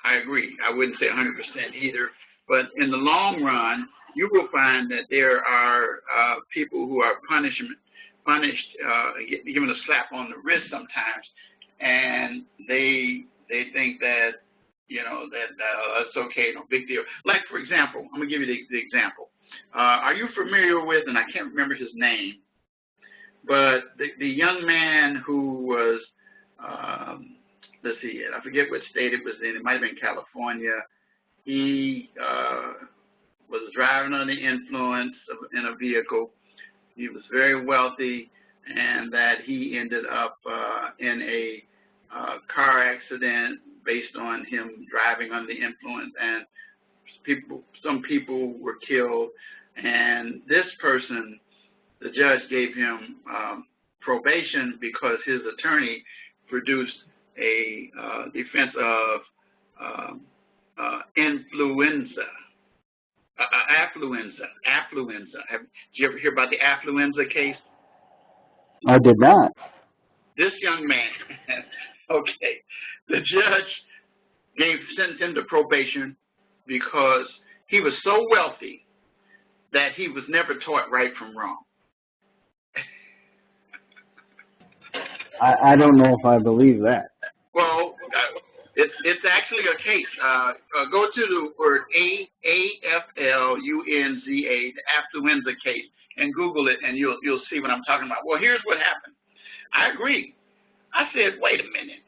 I wouldn't say 100% either. But in the long run, you will find that there are people who are punished, given a slap on the wrist sometimes, and they think that, you know, that it's okay, no big deal. Like, for example, I'm going to give you the example. Are you familiar with, and I can't remember his name, but the young man who was, let's see, I forget what state it was in. It might have been California. He was driving under the influence in a vehicle. He was very wealthy, and that he ended up in a car accident based on him driving under the influence, and some people were killed. And this person, the judge gave him probation because his attorney produced a defense of affluenza. Did you ever hear about the affluenza case? I did not. This young man, okay, the judge sentenced him to probation because he was so wealthy that he was never taught right from wrong. I don't know if I believe that. Well, it's actually a case. Go to the word AFLUNZA, the affluenza case, and Google it, and you'll see what I'm talking about. Well, here's what happened. I agree. I said, wait a minute.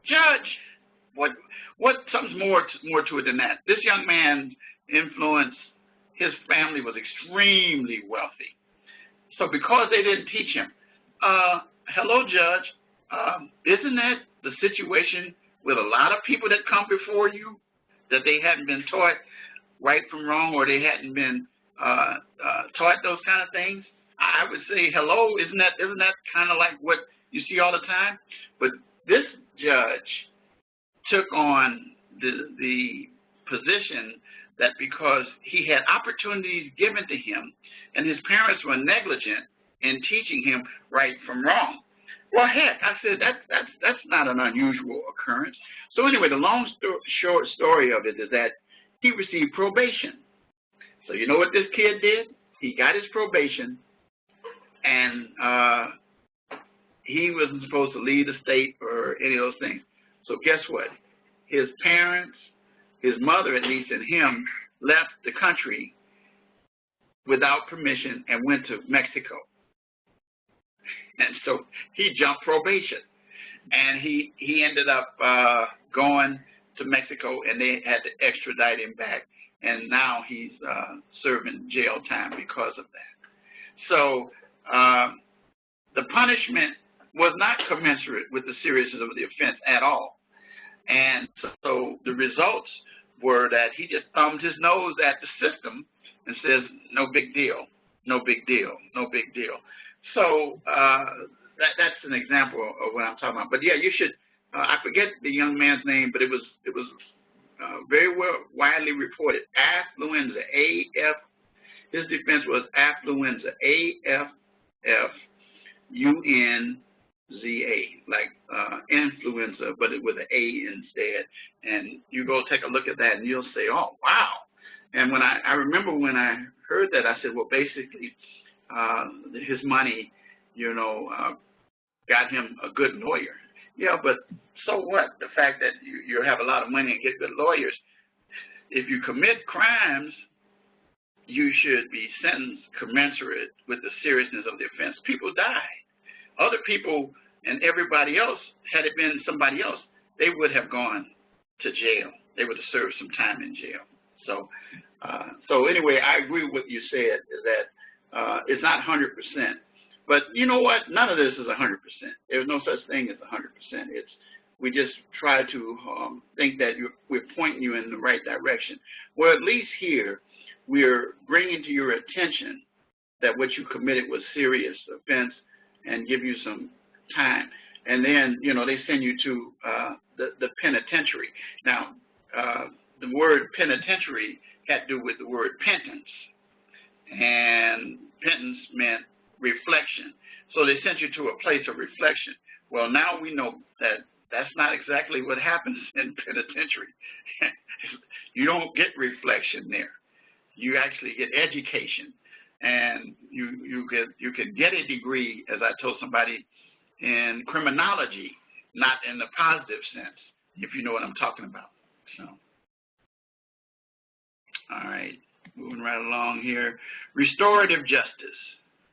Judge, something's more to it than that. This young man's influence, his family was extremely wealthy. So because they didn't teach him, hello, Judge, isn't that the situation with a lot of people that come before you, that they hadn't been taught right from wrong, or they hadn't been taught those kind of things? I would say, hello, isn't that kind of like what you see all the time? But this judge took on the position that because he had opportunities given to him and his parents were negligent in teaching him right from wrong. Well, heck, I said, that's not an unusual occurrence. So anyway, the short story of it is that he received probation. So you know what this kid did? He got his probation, and he wasn't supposed to leave the state or any of those things. So guess what? His parents, his mother at least, and him left the country without permission and went to Mexico. And so he jumped probation, and he ended up going to Mexico, and they had to extradite him back, and now he's serving jail time because of that. So the punishment was not commensurate with the seriousness of the offense at all. And so the results were that he just thumbed his nose at the system and says, no big deal, no big deal, no big deal. So that's an example of what I'm talking about. But yeah, you should, I forget the young man's name, but it was very well widely reported. Affluenza, A-F, his defense was affluenza, A-F-F-U-N-Z-A, like influenza, but it with an A instead. And you go take a look at that and you'll say, oh, wow. And when I remember when I heard that, I said, well, basically, his money, got him a good lawyer. Yeah, but so what? The fact that you have a lot of money and get good lawyers, if you commit crimes, you should be sentenced commensurate with the seriousness of the offense. People died. Other people and everybody else, had it been somebody else, they would have gone to jail. They would have served some time in jail. So anyway, I agree with what you said, that it's not 100%. But you know what? None of this is 100%. There's no such thing as 100%. We just try to think that we're pointing you in the right direction. Well, at least here, we're bringing to your attention that what you committed was serious offense and give you some time. And then, they send you to the penitentiary. Now, the word penitentiary had to do with the word penance. And penance meant reflection. So they sent you to a place of reflection. Well, now we know that that's not exactly what happens in penitentiary. You don't get reflection there. You actually get education, and you can get a degree, as I told somebody, in criminology, not in the positive sense, if you know what I'm talking about. So, all right, moving right along here. Restorative justice.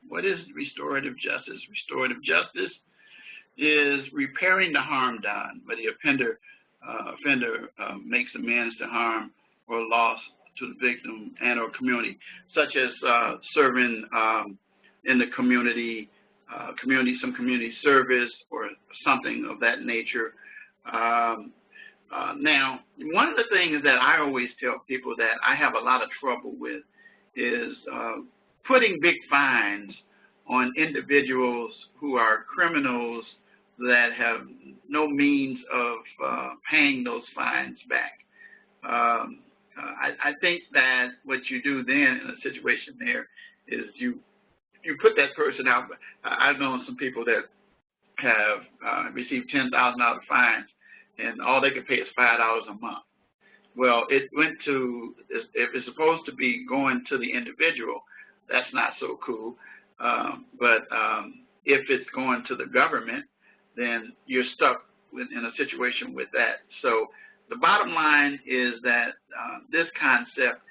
What is restorative justice? Restorative justice is repairing the harm done, where the offender makes amends to harm or loss to the victim and or community, such as serving in the community, some community service or something of that nature. Now, one of the things that I always tell people that I have a lot of trouble with is putting big fines on individuals who are criminals that have no means of paying those fines back. I think that what you do then in a situation there is you put that person out. I've known some people that have received $10,000 fines, and all they can pay is $5 a month. Well, it went to, if it's supposed to be going to the individual, that's not so cool. But if it's going to the government, then you're stuck in a situation with that. So the bottom line is that this concept,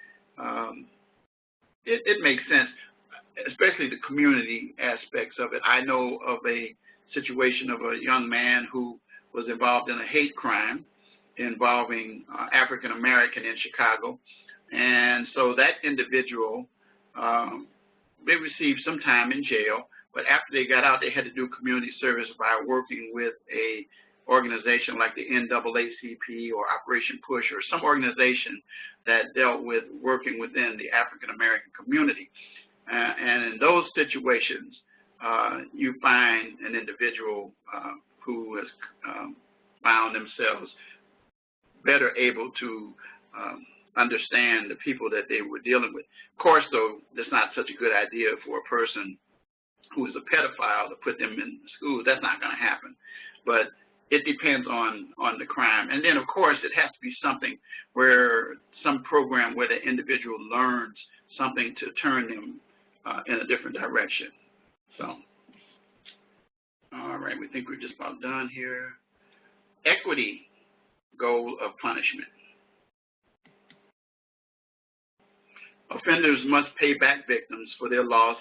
it makes sense, especially the community aspects of it. I know of a situation of a young man who was involved in a hate crime, involving African American in Chicago. And so that individual, they received some time in jail, but after they got out, they had to do community service by working with a organization like the NAACP or Operation Push or some organization that dealt with working within the African American community. And in those situations, you find an individual who has found themselves better able to understand the people that they were dealing with. Of course, though, that's not such a good idea for a person who is a pedophile to put them in schools. That's not going to happen. But it depends on the crime. And then, of course, it has to be something where some program where the individual learns something to turn them in a different direction. So, all right, we think we're just about done here. Equity goal of punishment. Offenders must pay back victims for their loss,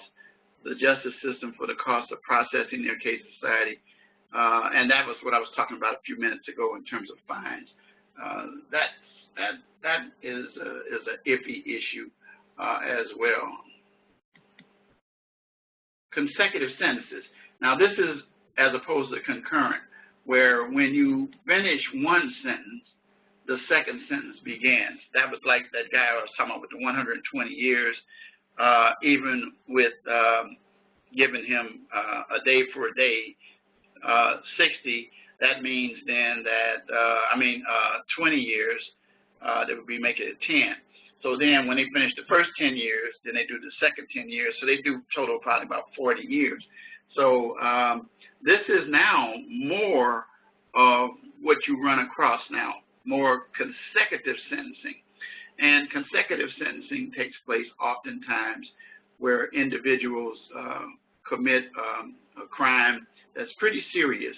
the justice system for the cost of processing their case in society. And that was what I was talking about a few minutes ago in terms of fines. That is an iffy issue as well. Consecutive sentences. Now this is as opposed to concurrent, where when you finish one sentence, the second sentence begins. That was like that guy I was talking about with the 120 years, even with giving him a day for a day, 60, that means then that, 20 years, they would be making it 10. So then when they finish the first 10 years, then they do the second 10 years. So they do total probably about 40 years. So this is now more of what you run across now, more consecutive sentencing. And consecutive sentencing takes place oftentimes where individuals commit a crime that's pretty serious,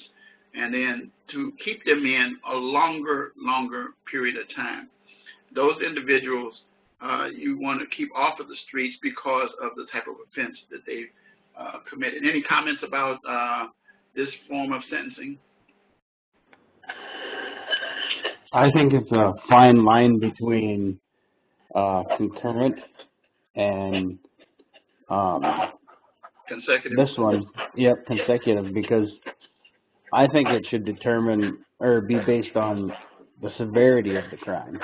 and then to keep them in a longer period of time. Those individuals you want to keep off of the streets because of the type of offense that they've committed. Any comments about this form of sentencing? I think it's a fine line between concurrent and consecutive. This one, yep, consecutive, because I think it should determine or be based on the severity of the crime.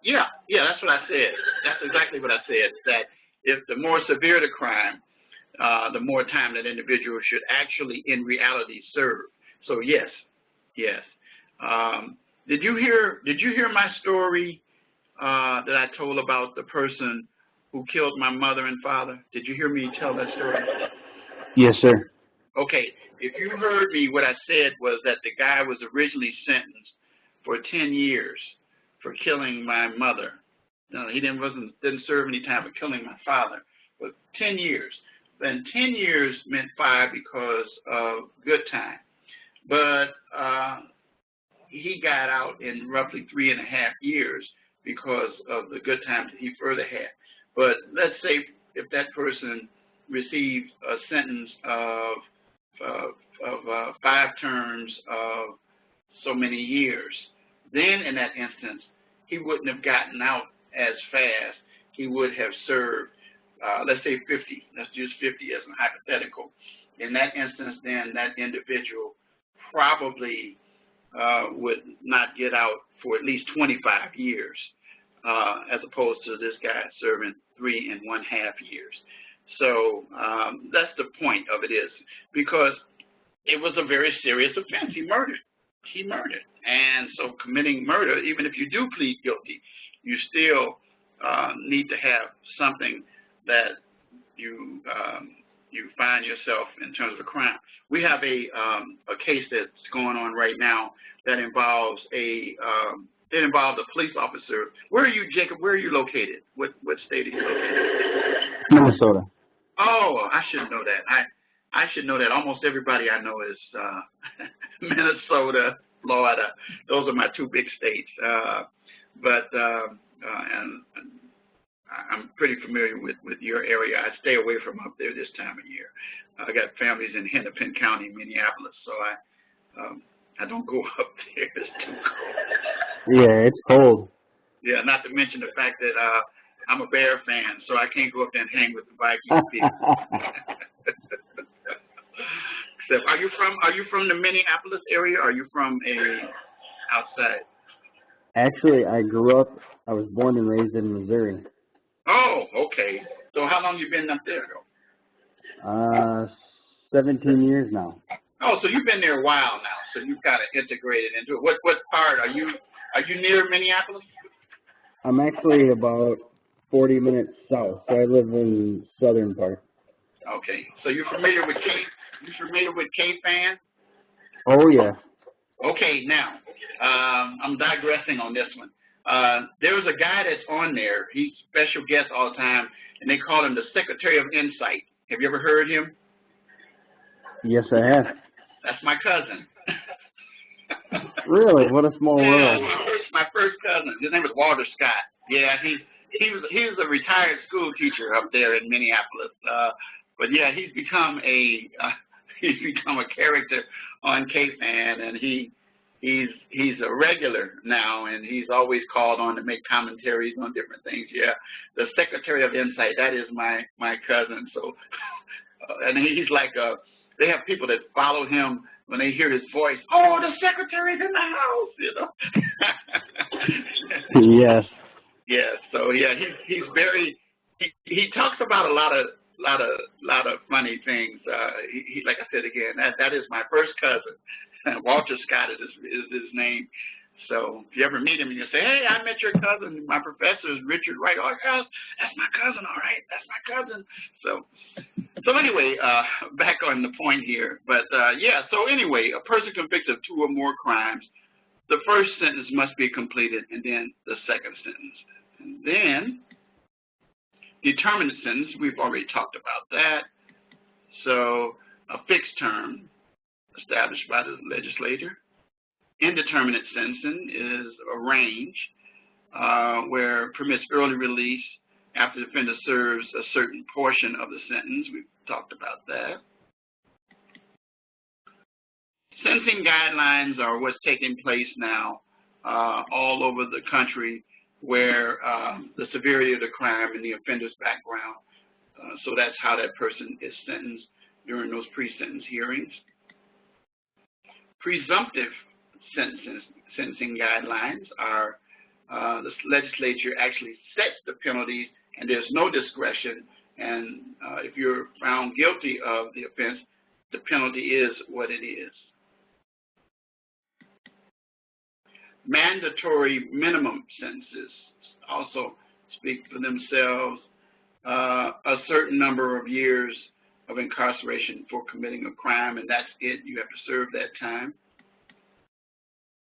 Yeah, that's what I said. That's exactly what I said, that if the more severe the crime, the more time that individual should actually in reality serve. So yes. Did you hear my story that I told about the person who killed my mother and father? Did you hear me tell that story? Yes, sir. Okay, if you heard me, what I said was that the guy was originally sentenced for 10 years for killing my mother. No, he didn't serve any time for killing my father, but 10 years. Then 10 years meant 5 because of good time. But he got out in roughly 3.5 years because of the good time that he further had. But let's say if that person received a sentence of 5 terms of so many years, then in that instance, he wouldn't have gotten out as fast. He would have served, let's say 50. Let's use 50 as a hypothetical. In that instance, then that individual probably would not get out for at least 25 years, as opposed to this guy serving 3.5 years. So that's the point of it, is because it was a very serious offense. He murdered. And so committing murder, even if you do plead guilty, you still need to have something that you find yourself in terms of a crime. We have a case that's going on right now that involves a police officer. Where are you, Jacob? Where are you located? What state are you located? Minnesota. Oh, I should know that. I should know that. Almost everybody I know is Minnesota, Florida. Those are my 2 big states. And I'm pretty familiar with your area. I stay away from up there this time of year. I got families in Hennepin County, Minneapolis, so I don't go up there. It's too cold. Yeah, it's cold. Yeah, not to mention the fact that I'm a Bear fan, so I can't go up there and hang with the Viking people. Except, are you from the Minneapolis area, or are you from outside? Actually, I was born and raised in Missouri. Oh, okay. So how long you been up there, though? 17 years now. Oh, so you've been there a while now. So you've kind of integrated into it. What part are you? Are you near Minneapolis? I'm actually about 40 minutes south, so I live in southern part. Okay. So you're familiar with K? You familiar with K-Fan? Oh yeah. Okay. Now, I'm digressing on this one. There was a guy that's on there. He's special guest all the time, and they call him the Secretary of Insight. Have you ever heard him? Yes, I have. That's my cousin. Really? What a small world. My first cousin. His name was Walter Scott. Yeah, he was a retired school teacher up there in Minneapolis. But yeah, he's become a character on K-Fan, and he's a regular now, and he's always called on to make commentaries on different things. Yeah, the Secretary of Insight. That is my cousin. So, and he's like they have people that follow him when they hear his voice. Oh, the secretary's in the house, you know. Yes. Yeah. So yeah, he's very. He talks about a lot of funny things. He like I said again, that is my first cousin. Walter Scott is his name. So if you ever meet him and you say, hey, I met your cousin, my professor is Richard Wright. Oh, that's my cousin, all right, that's my cousin. So anyway, back on the point here. But yeah, so anyway, a person convicted of 2 or more crimes, the first sentence must be completed, and then the second sentence. And then determinate sentence, we've already talked about that. So a fixed term established by the legislature. Indeterminate sentencing is a range where it permits early release after the offender serves a certain portion of the sentence. We've talked about that. Sentencing guidelines are what's taking place now all over the country, where the severity of the crime and the offender's background. So that's how that person is sentenced during those pre-sentence hearings. Presumptive sentencing guidelines are the legislature actually sets the penalties, and there's no discretion. And if you're found guilty of the offense, the penalty is what it is. Mandatory minimum sentences also speak for themselves. A certain number of years of incarceration for committing a crime, and that's it. You have to serve that time.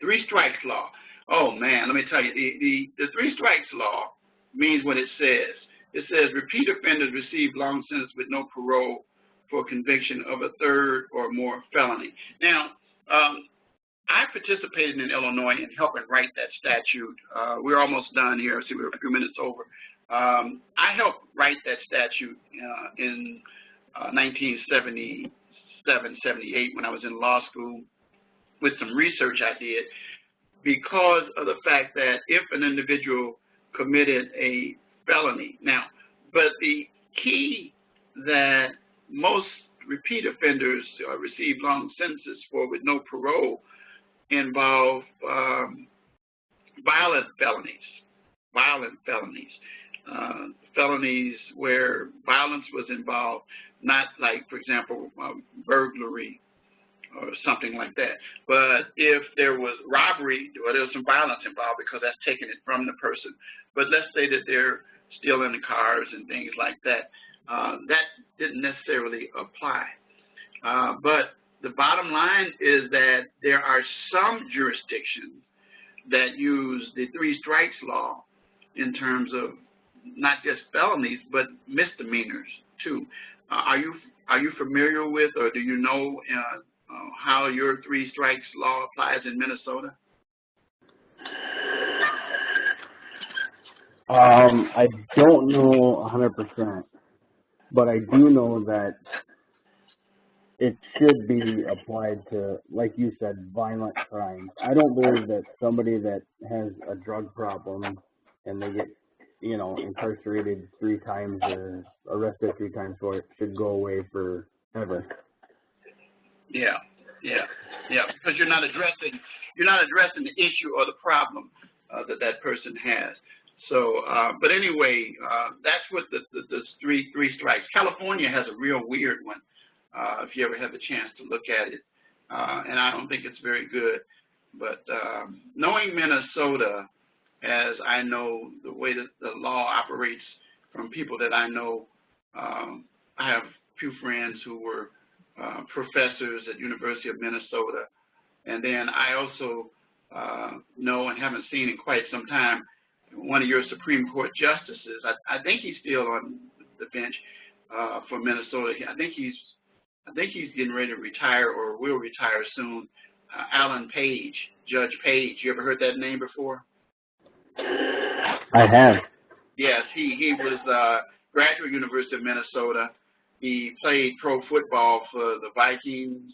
3 strikes law. Oh man, let me tell you, the 3 strikes law means what it says. It says repeat offenders receive long sentence with no parole for conviction of a 3rd or more felony. Now, I participated in Illinois in helping write that statute. We're almost done here. See, we're a few minutes over. I helped write that statute in 1977, 78 when I was in law school with some research I did, because of the fact that if an individual committed a felony, now, but the key that most repeat offenders receive long sentences for with no parole involve violent felonies. Felonies where violence was involved, not like, for example, burglary or something like that. But if there was robbery, or there was some violence involved, because that's taking it from the person. But let's say that they're stealing the cars and things like that. That didn't necessarily apply. But the bottom line is that there are some jurisdictions that use the 3 strikes law in terms of not just felonies, but misdemeanors too. Are you familiar with, or do you know how your 3 strikes law applies in Minnesota? I don't know 100%, but I do know that it should be applied to, like you said, violent crimes. I don't believe that somebody that has a drug problem and they get, you know, incarcerated 3 times or arrested 3 times for it should go away forever. Yeah, because you're not addressing the issue or the problem that person has. So, but anyway, that's what the three strikes. California has a real weird one. If you ever have a chance to look at it, and I don't think it's very good. But knowing Minnesota, as I know the way that the law operates from people that I know, I have a few friends who were professors at University of Minnesota, and then I also know and haven't seen in quite some time one of your Supreme Court justices. I think he's still on the bench for Minnesota. I think he's getting ready to retire or will retire soon. Alan Page, Judge Page. You ever heard that name before? I have. Yes, he was graduate University of Minnesota. He played pro football for the Vikings,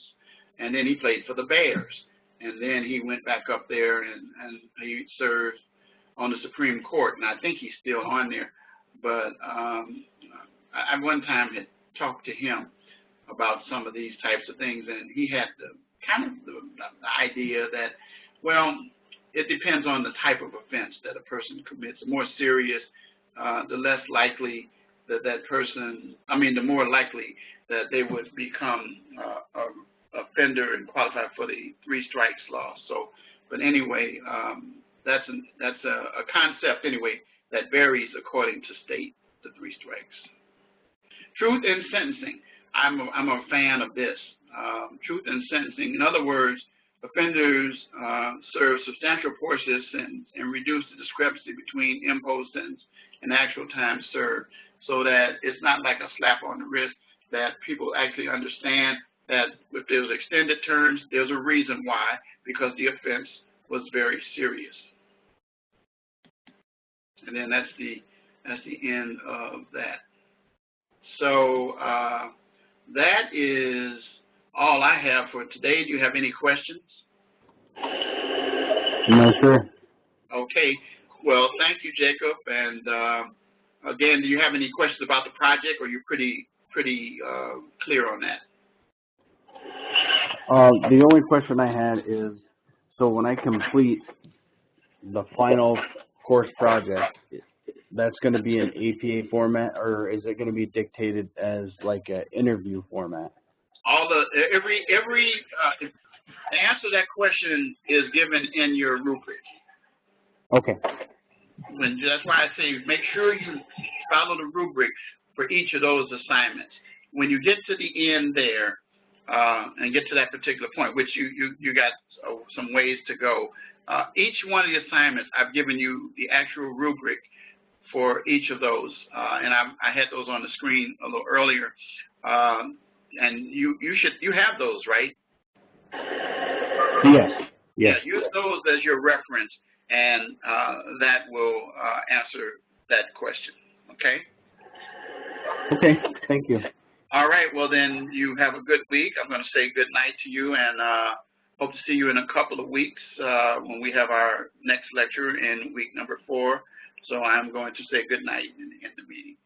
and then he played for the Bears. And then he went back up there and he served on the Supreme Court, and I think he's still on there. But I one time had talked to him about some of these types of things, and he had the idea that, well, it depends on the type of offense that a person commits. The more serious, the less likely that person, the more likely that they would become an offender and qualify for the 3 strikes law. So, but anyway, that's a concept anyway that varies according to state, the 3 strikes. Truth in sentencing. I'm a fan of this. Truth in sentencing. In other words, offenders serve substantial portions and reduce the discrepancy between imposed sentence and actual time served, so that it's not like a slap on the wrist, that people actually understand that if there's extended terms, there's a reason why, because the offense was very serious. And then that's the end of that. So that is all I have for today. Do you have any questions? No, sir. Okay. Well, thank you, Jacob. And again, do you have any questions about the project, or you're pretty clear on that? The only question I had is, so when I complete the final course project, that's going to be an APA format, or is it going to be dictated as like an interview format? Every the answer to that question is given in your rubric. Okay. That's why I say make sure you follow the rubric for each of those assignments. When you get to the end there and get to that particular point, which you got some ways to go, each one of the assignments, I've given you the actual rubric for each of those, and I had those on the screen a little earlier, and you have those, right? Yes. Yeah, use those as your reference, and that will answer that question. Okay. Okay. Thank you. All right. Well, then you have a good week. I'm going to say good night to you, and hope to see you in a couple of weeks when we have our next lecture in week number 4. So I'm going to say good night in the meeting.